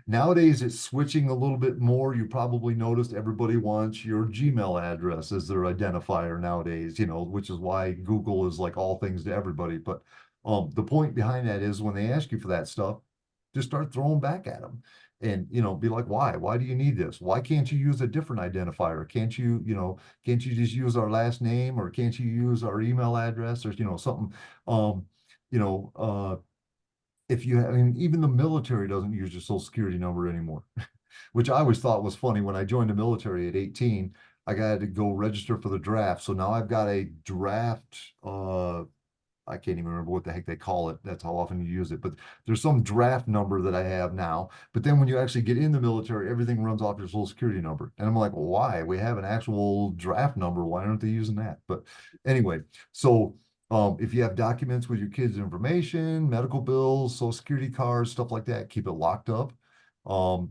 Nowadays, it's switching a little bit more. You probably noticed everybody wants your Gmail address as their identifier nowadays, which is why Google is like all things to everybody. But the point behind that is when they ask you for that stuff, just start throwing back at them and, be like, why? Why do you need this? Why can't you use a different identifier? Can't you just use our last name, or can't you use our email address, or, something, you know, uh, I mean, even the military doesn't use your social security number anymore, which I always thought was funny. When I joined the military at 18, I got to go register for the draft. So now I've got a draft, I can't even remember what the heck they call it. That's how often you use it. But there's some draft number that I have now. But then when you actually get in the military, everything runs off your social security number. And I'm like, well, why? We have an actual draft number. Why aren't they using that? But anyway, so if you have documents with your kids' information, medical bills, social security cards, stuff like that, keep it locked up.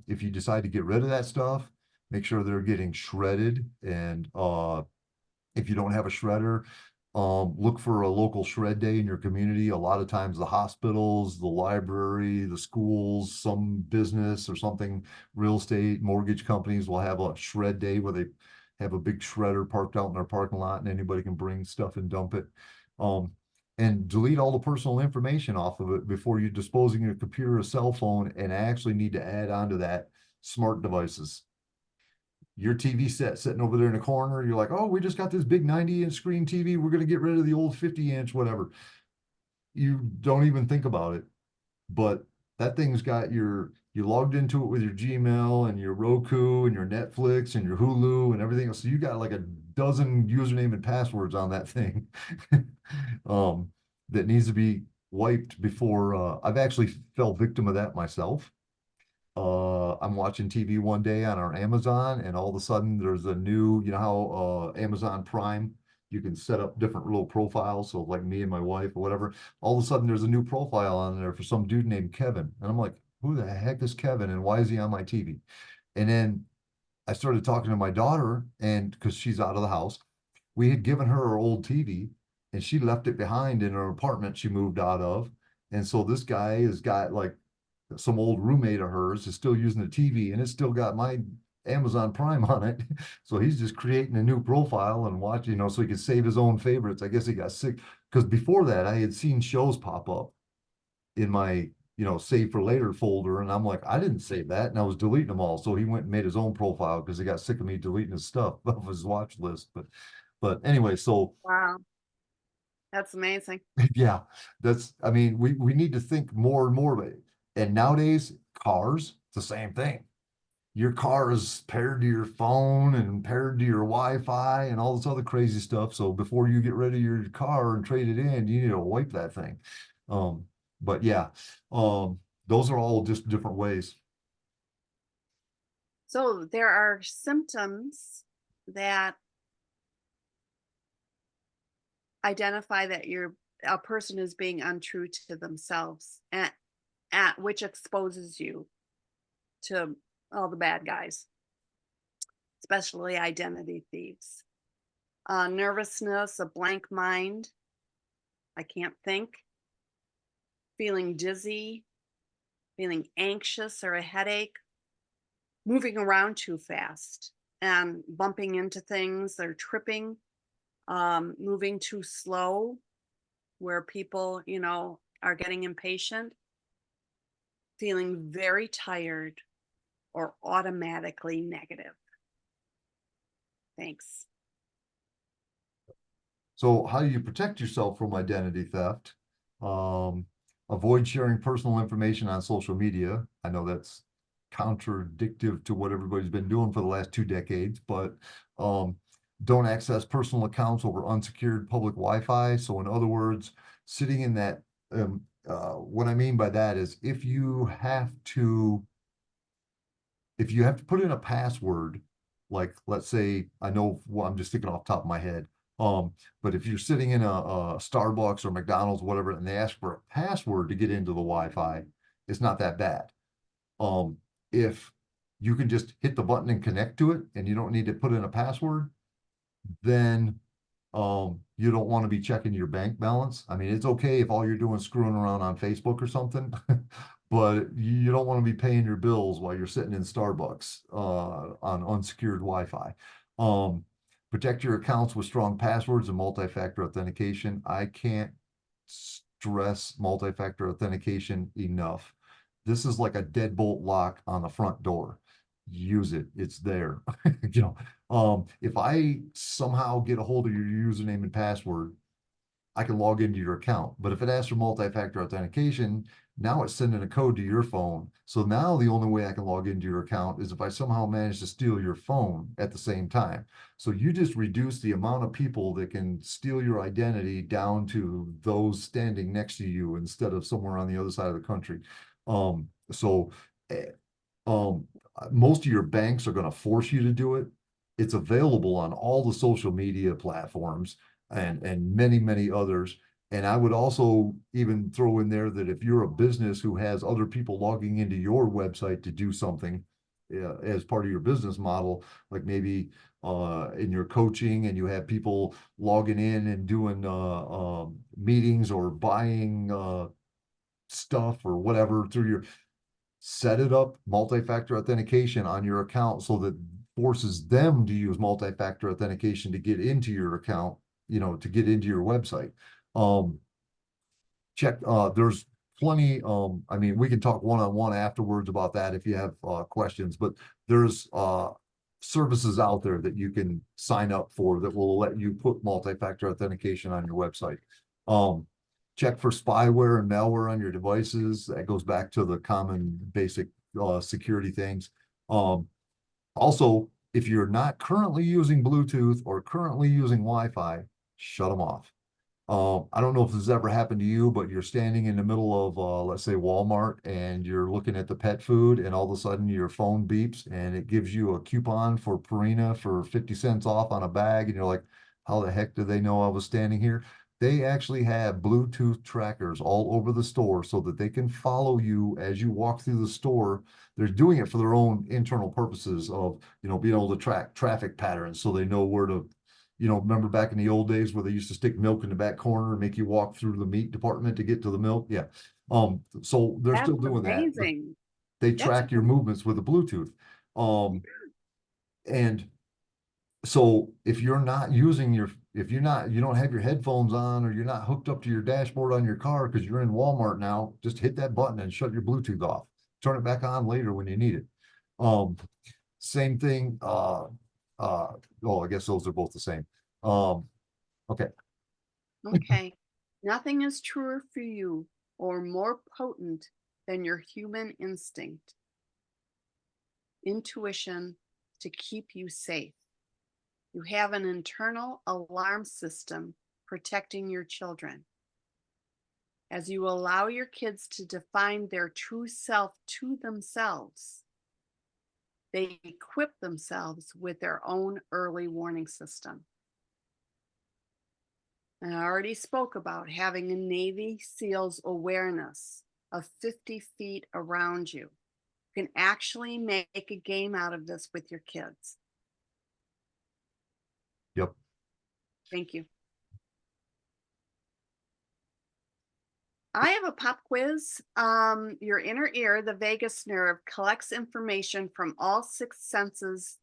If you decide to get rid of that stuff, make sure they're getting shredded. And if you don't have a shredder, look for a local shred day in your community. A lot of times the hospitals, the library, the schools, some business or something, real estate, mortgage companies will have a shred day where they have a big shredder parked out in their parking lot and anybody can bring stuff and dump it. and delete all the personal information off of it before you're disposing your computer or cell phone, and actually need to add on to that smart devices. Your TV set sitting over there in the corner, you're like, oh, we just got this big 90-inch screen TV. We're going to get rid of the old 50-inch, whatever. You don't even think about it. But that thing's got you logged into it with your Gmail and your Roku and your Netflix and your Hulu and everything else. So you got like a dozen username and passwords on that thing that needs to be wiped before I've actually fell victim of that myself. I'm watching TV one day on our Amazon, and all of a sudden there's a new, you know how Amazon Prime, you can set up different little profiles. So like me and my wife or whatever, all of a sudden there's a new profile on there for some dude named Kevin. And I'm like, who the heck is Kevin and why is he on my TV? And then I started talking to my daughter, and because she's out of the house, we had given her old TV and she left it behind in her apartment she moved out of. And so this guy has got like some old roommate of hers is still using the TV, and it's still got my Amazon Prime on it. So he's just creating a new profile and watching, so he can save his own favorites. I guess he got sick because before that I had seen shows pop up in my, save for later folder. And I'm like, I didn't save that. And I was deleting them all. So he went and made his own profile because he got sick of me deleting his stuff off his watch list. But anyway, so Wow. That's amazing. yeah, I mean, we need to think more and more about it. And nowadays, cars, it's the same thing. Your car is paired to your phone and paired to your Wi-Fi and all this other crazy stuff. So before you get rid of your car and trade it in, you need to wipe that thing. But yeah, those are all just different ways. So there are symptoms that identify that a person is being untrue to themselves, at which exposes you to all the bad guys, especially identity thieves. Nervousness, a blank mind, I can't think, feeling dizzy, feeling anxious or a headache, moving around too fast and bumping into things or tripping, moving too slow, where people, are getting impatient, feeling very tired, or automatically negative. Thanks. So how do you protect yourself from identity theft? Avoid sharing personal information on social media. I know that's contradictive to what everybody's been doing for the last 2 decades, but don't access personal accounts over unsecured public Wi-Fi. So in other words, sitting in that, what I mean by that is if you have to put in a password, like let's say, I know, well, I'm just thinking off the top of my head. But if you're sitting in a Starbucks or McDonald's, whatever, and they ask for a password to get into the Wi-Fi, it's not that bad. If you can just hit the button and connect to it and you don't need to put in a password, then you don't want to be checking your bank balance. I mean, it's okay if all you're doing is screwing around on Facebook or something, but you don't want to be paying your bills while you're sitting in Starbucks on unsecured Wi-Fi. Protect your accounts with strong passwords and multi-factor authentication. I can't stress multi-factor authentication enough. This is like a deadbolt lock on the front door. Use it. It's there. If I somehow get a hold of your username and password, I can log into your account. But if it asks for multi-factor authentication, now it's sending a code to your phone. So now the only way I can log into your account is if I somehow manage to steal your phone at the same time. So you just reduce the amount of people that can steal your identity down to those standing next to you instead of somewhere on the other side of the country. Most of your banks are going to force you to do it. It's available on all the social media platforms and many, many others. And I would also even throw in there that if you're a business who has other people logging into your website to do something as part of your business model, like maybe in your coaching and you have people logging in and doing meetings or buying stuff or whatever through your, set it up multi-factor authentication on your account so that forces them to use multi-factor authentication to get into your account, to get into your website. check, there's plenty, I mean, we can talk one-on-one afterwards about that if you have questions, but there's services out there that you can sign up for that will let you put multi-factor authentication on your website. Check for spyware and malware on your devices. That goes back to the common basic security things. Also, if you're not currently using Bluetooth or currently using Wi-Fi, shut them off. I don't know if this has ever happened to you, but you're standing in the middle of, let's say Walmart, and you're looking at the pet food, and all of a sudden your phone beeps and it gives you a coupon for Purina for 50 cents off on a bag. And you're like, how the heck do they know I was standing here? They actually have Bluetooth trackers all over the store so that they can follow you as you walk through the store. They're doing it for their own internal purposes of, being able to track traffic patterns so they know where to, remember back in the old days where they used to stick milk in the back corner and make you walk through the meat department to get to the milk? Yeah. So they're That's still doing that. amazing. They That's track your movements with the Bluetooth. And so if you're not using you don't have your headphones on, or you're not hooked up to your dashboard on your car because you're in Walmart now, just hit that button and shut your Bluetooth off. Turn it back on later when you need it. Same thing. I guess those are both the same. Okay. Okay. Nothing is truer for you or more potent than your human instinct, intuition to keep you safe. You have an internal alarm system protecting your children. As you allow your kids to define their true self to themselves, they equip themselves with their own early warning system. And I already spoke about having a Navy SEALs awareness of 50 feet around you. You can actually make a game out of this with your kids. Yep. Thank you. I have a pop quiz. Your inner ear, the vagus nerve, collects information from all 6 senses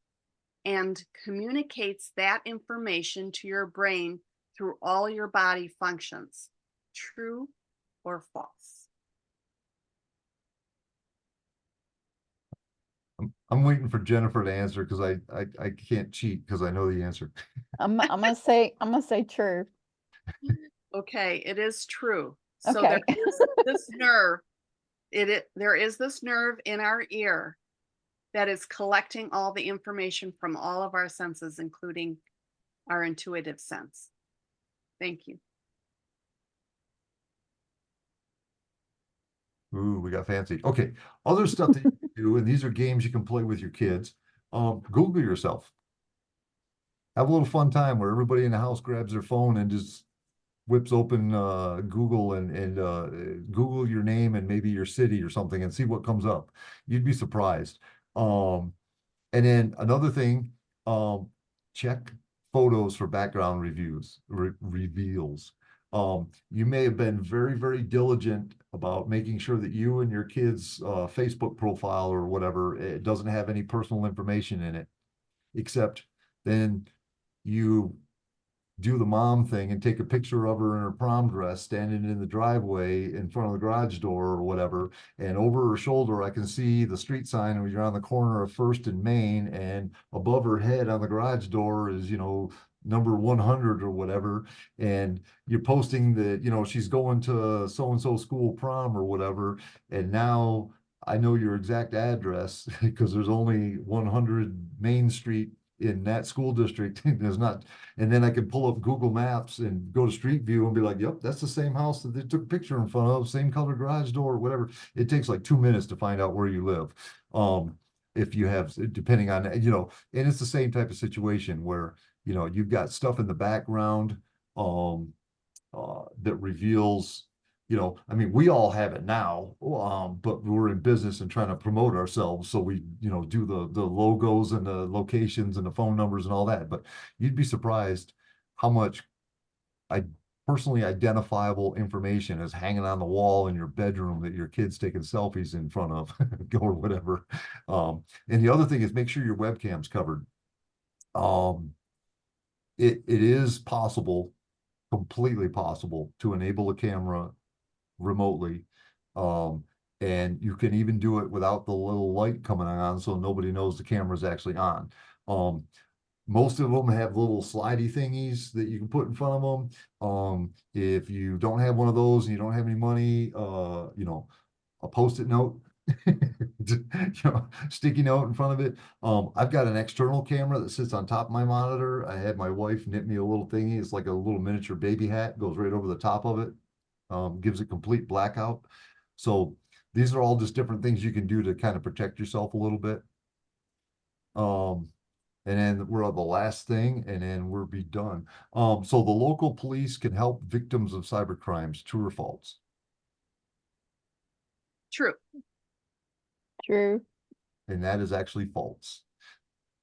and communicates that information to your brain through all your body functions. True or false? I'm waiting for Jennifer to answer because I can't cheat because I know the answer. I'm gonna say true. Okay, it is true. So Okay. there is this nerve. There is this nerve in our ear that is collecting all the information from all of our senses, including our intuitive sense. Thank you. Ooh, we got fancy. Okay. Other stuff that you can do, and these are games you can play with your kids. Google yourself. Have a little fun time where everybody in the house grabs their phone and just whips open Google and Google your name and maybe your city or something and see what comes up. You'd be surprised. And then another thing, check photos for background reveals. You may have been very, very diligent about making sure that you and your kids' Facebook profile or whatever, it doesn't have any personal information in it, except then you do the mom thing and take a picture of her in her prom dress standing in the driveway in front of the garage door or whatever, and over her shoulder I can see the street sign when you're on the corner of First and Main, and above her head on the garage door is number 100 or whatever, and you're posting that she's going to so and so school prom or whatever, and now I know your exact address because there's only 100 Main Street in that school district. There's not, and then I can pull up Google Maps and go to Street View and be like, yep, that's the same house that they took a picture in front of, same color garage door, whatever. It takes like 2 minutes to find out where you live. If you have, depending on, and it's the same type of situation where, you've got stuff in the background, that reveals, I mean, we all have it now, but we're in business and trying to promote ourselves. So we, do the logos and the locations and the phone numbers and all that. But you'd be surprised how much personally identifiable information is hanging on the wall in your bedroom that your kid's taking selfies in front of or whatever. And the other thing is make sure your webcam's covered. It is possible, completely possible, to enable a camera remotely. And you can even do it without the little light coming on, so nobody knows the camera's actually on. Most of them have little slidey thingies that you can put in front of them. If you don't have one of those and you don't have any money, you know, a Post-it note, you know, sticky note in front of it. I've got an external camera that sits on top of my monitor. I had my wife knit me a little thingy. It's like a little miniature baby hat, goes right over the top of it. Gives it complete blackout. So these are all just different things you can do to kind of protect yourself a little bit. And then we're on the last thing, and then we'll be done. So the local police can help victims of cyber crimes, true or false? True. True. And that is actually false.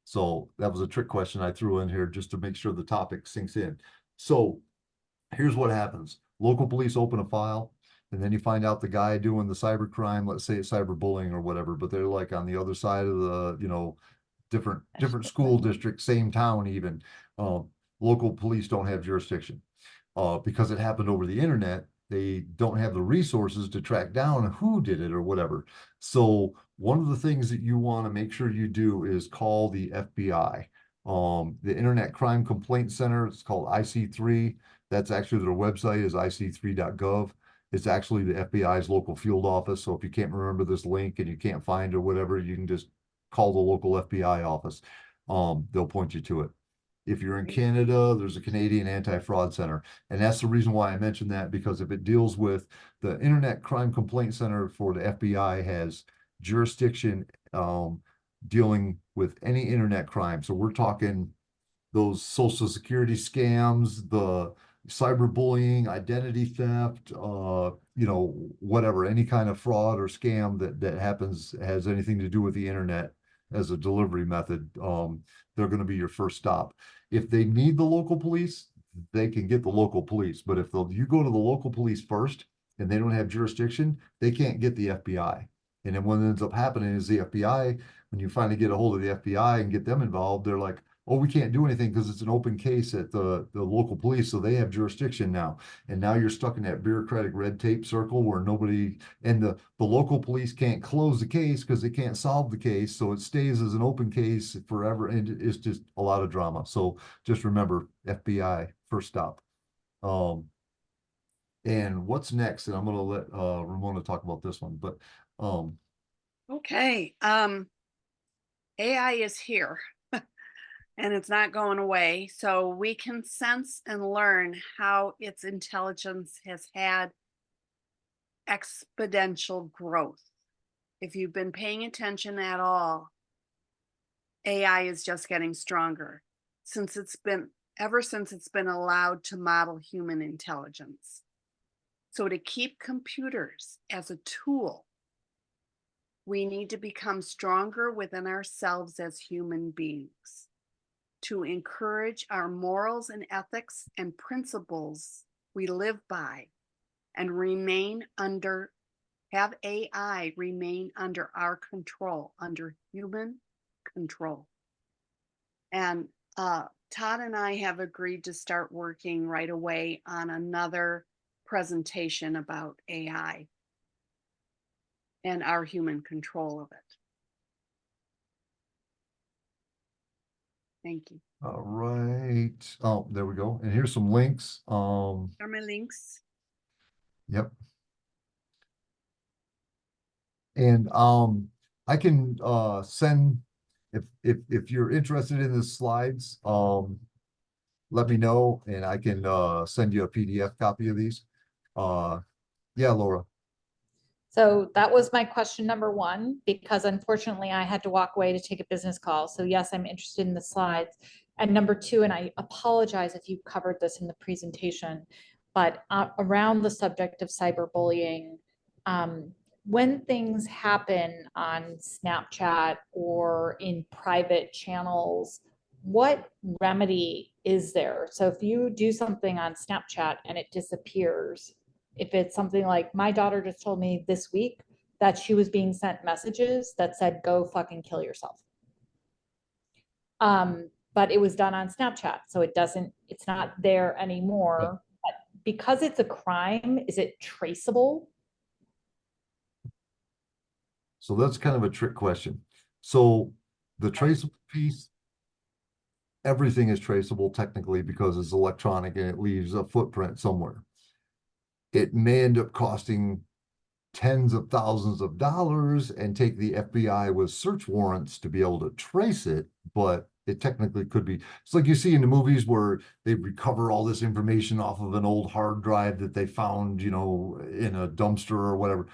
So that was a trick question I threw in here just to make sure the topic sinks in. So here's what happens. Local police open a file, and then you find out the guy doing the cyber crime, let's say it's cyberbullying or whatever, but they're like on the other side of the, you know, different school district, same town even. Local police don't have jurisdiction. Because it happened over the internet, they don't have the resources to track down who did it or whatever. So one of the things that you want to make sure you do is call the FBI. The Internet Crime Complaint Center, it's called IC3. That's actually their website is ic3.gov. It's actually the FBI's local field office. So if you can't remember this link and you can't find or whatever, you can just call the local FBI office. They'll point you to it. If you're in Canada, there's a Canadian Anti-Fraud Center. And that's the reason why I mentioned that, because if it deals with the Internet Crime Complaint Center for the FBI has jurisdiction dealing with any internet crime. So we're talking those social security scams, the cyberbullying, identity theft, you know, whatever, any kind of fraud or scam that happens, has anything to do with the internet as a delivery method, they're going to be your first stop. If they need the local police, they can get the local police. But if you go to the local police first and they don't have jurisdiction, they can't get the FBI. And then what ends up happening is the FBI, when you finally get a hold of the FBI and get them involved, they're like, oh, we can't do anything because it's an open case at the local police, so they have jurisdiction now. And now you're stuck in that bureaucratic red tape circle where nobody, and the local police can't close the case because they can't solve the case, so it stays as an open case forever, and it's just a lot of drama. So just remember, FBI, first stop. And what's next? And I'm going to let Ramona talk about this one, but Okay. AI is here and it's not going away. So we can sense and learn how its intelligence has had exponential growth. If you've been paying attention at all, AI is just getting stronger ever since it's been allowed to model human intelligence. So to keep computers as a tool, we need to become stronger within ourselves as human beings to encourage our morals and ethics and principles we live by and have AI remain under our control, under human control. And Todd and I have agreed to start working right away on another presentation about AI and our human control of it. Thank you. all right. Oh, there we go. And here's some links. Are my links? Yep. And I can send, if you're interested in the slides, let me know and I can send you a PDF copy of these. Yeah, Laura. So that was my question number one, because unfortunately I had to walk away to take a business call. So yes, I'm interested in the slides. And number two, and I apologize if you covered this in the presentation, but around the subject of cyberbullying, when things happen on Snapchat or in private channels, what remedy is there? So if you do something on Snapchat and it disappears, if it's something like, my daughter just told me this week that she was being sent messages that said, go fucking kill yourself. But it was done on Snapchat. So it's not there anymore, but because it's a crime, is it traceable? So that's kind of a trick question. So the traceable piece, everything is traceable technically because it's electronic and it leaves a footprint somewhere. It may end up costing tens of thousands of dollars and take the FBI with search warrants to be able to trace it, but it technically could be. It's like you see in the movies where they recover all this information off of an old hard drive that they found, you know, in a dumpster or whatever.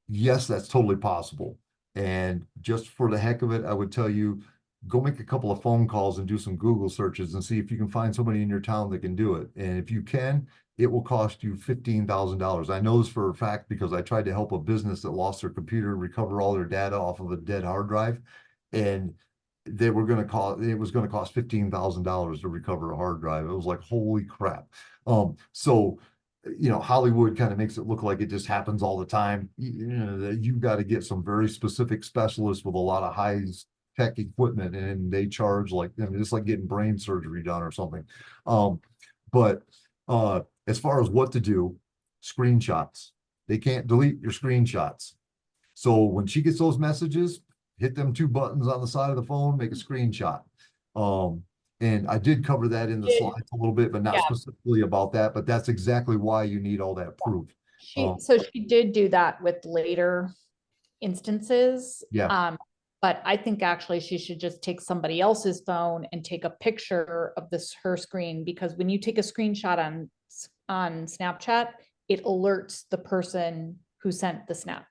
Yes, that's totally possible. And just for the heck of it, I would tell you, go make a couple of phone calls and do some Google searches and see if you can find somebody in your town that can do it. And if you can, it will cost you $15,000. I know this for a fact because I tried to help a business that lost their computer recover all their data off of a dead hard drive. And they were going to cost, it was going to cost $15,000 to recover a hard drive. It was like, holy crap. So, you know, Hollywood kind of makes it look like it just happens all the time. You know, you've got to get some very specific specialists with a lot of high tech equipment, and they charge like, I mean, it's like getting brain surgery done or something. But as far as what to do, screenshots. They can't delete your screenshots. So when she gets those messages, hit them two buttons on the side of the phone, make a screenshot. And I did cover that in the slides a little bit, but not specifically about that. But that's exactly why you need all that proof. So she did do that with later instances. Yeah. But I think actually she should just take somebody else's phone and take a picture of her screen, because when you take a screenshot on Snapchat, it alerts the person who sent the snap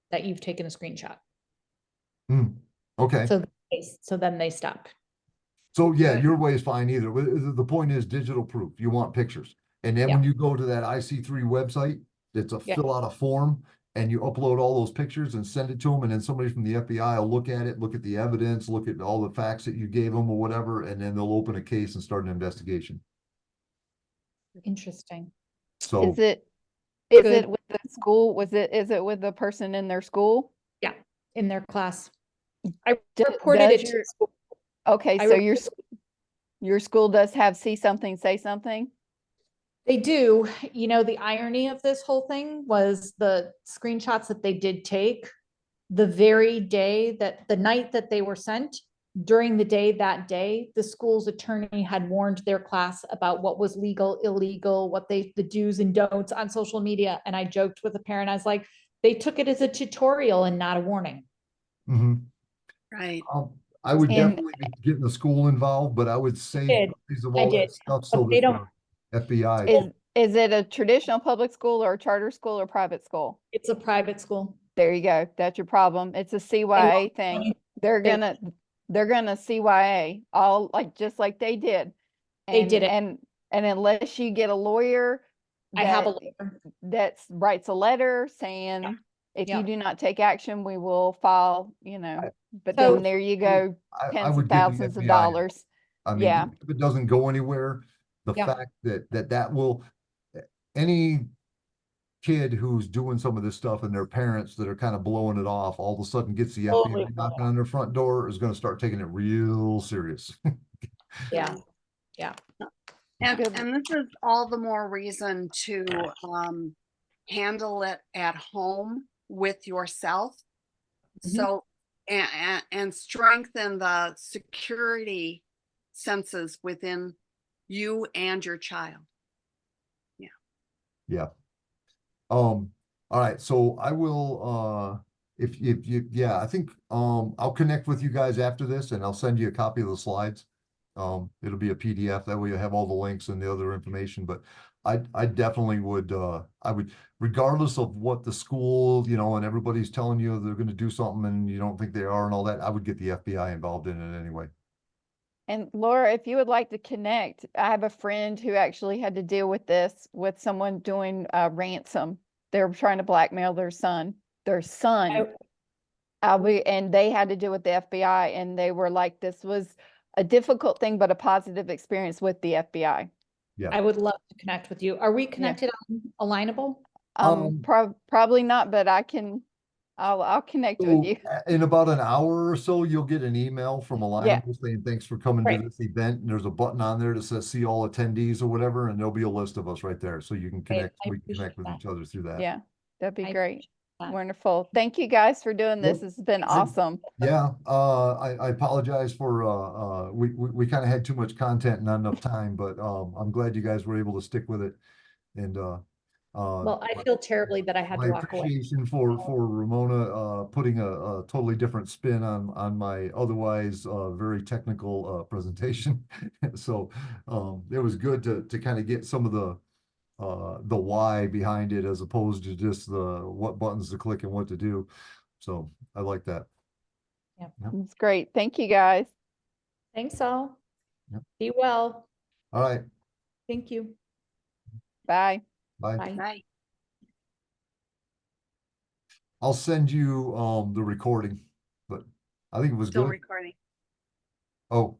that you've taken a screenshot. Okay. So then they stop. So yeah, your way is fine either. The point is digital proof. You want pictures. And then when you go to that IC3 website, it's a fill out a form and you upload all those pictures and send it to them. And then somebody from the FBI will look at it, look at the evidence, look at all the facts that you gave them or whatever. And then they'll open a case and start an investigation. Interesting. So Is it with the school? Is it with the person in their school? Yeah, in their class. I reported it to the school. Okay, so your school does have see something, say something? They do. You know, the irony of this whole thing was the screenshots that they did take the very day the night that they were sent, during the day that day, the school's attorney had warned their class about what was legal, illegal, what the do's and don'ts on social media. And I joked with a parent, I was like, they took it as a tutorial and not a warning. Right. I would definitely be getting the school involved, but I would say copies of all that stuff so they that the FBI. Is it a traditional public school or a charter school or private school? It's a private school. There you go. That's your problem. It's a CYA thing. They're gonna CYA all just like they did. They did it. And unless you get a lawyer I have a lawyer that writes a letter saying if you do not take action, we will file, but then there you go, tens of thousands of dollars. I mean, if it doesn't go anywhere, the fact that will, any kid who's doing some of this stuff and their parents that are kind of blowing it off all of a sudden gets the FBI knocking on their front door is going to start taking it real serious. Yeah. And this is all the more reason to handle it at home with yourself. So, and strengthen the security senses within you and your child. Yeah. All right. So I will, if you, I think, I'll connect with you guys after this and I'll send you a copy of the slides. It'll be a PDF. That way you have all the links and the other information, but I definitely would, regardless of what the school, and everybody's telling you they're going to do something and you don't think they are and all that, I would get the FBI involved in it anyway. And Laura, if you would like to connect, I have a friend who actually had to deal with this with someone doing ransom. They were trying to blackmail their son. And they had to deal with the FBI, and they were like, this was a difficult thing, but a positive experience with the FBI. Yeah, I would love to connect with you. Are we connected on Alignable? Probably not, but I can I'll connect with So, you. in about an hour or so, you'll get an email from Yeah. Alignable saying, thanks for coming to Right. this event. And there's a button on there that says, see all attendees or whatever, and there'll be a list of us right there. So you can connect, I we can connect appreciate with that. each other through that. Yeah, that'd be I great. appreciate that. Wonderful. Thank you guys for doing this. Yep. It's been I- awesome. Yeah, I apologize for, we kind of had too much content and not enough time, but, I'm glad you guys were able to stick with it. And, Well, I feel terribly that I had my to walk away. appreciation for Ramona, putting a totally different spin on my otherwise, very technical, presentation. So, it was good to kind of get some of the why behind it as opposed to just the what buttons to click and what to do. So I like that. It's great. Thank you guys. Thanks all. Yep. Be well. All right, Thank you. Bye. bye. Bye. Right. I'll send you the recording, but I think it was Still good. recording. Oh.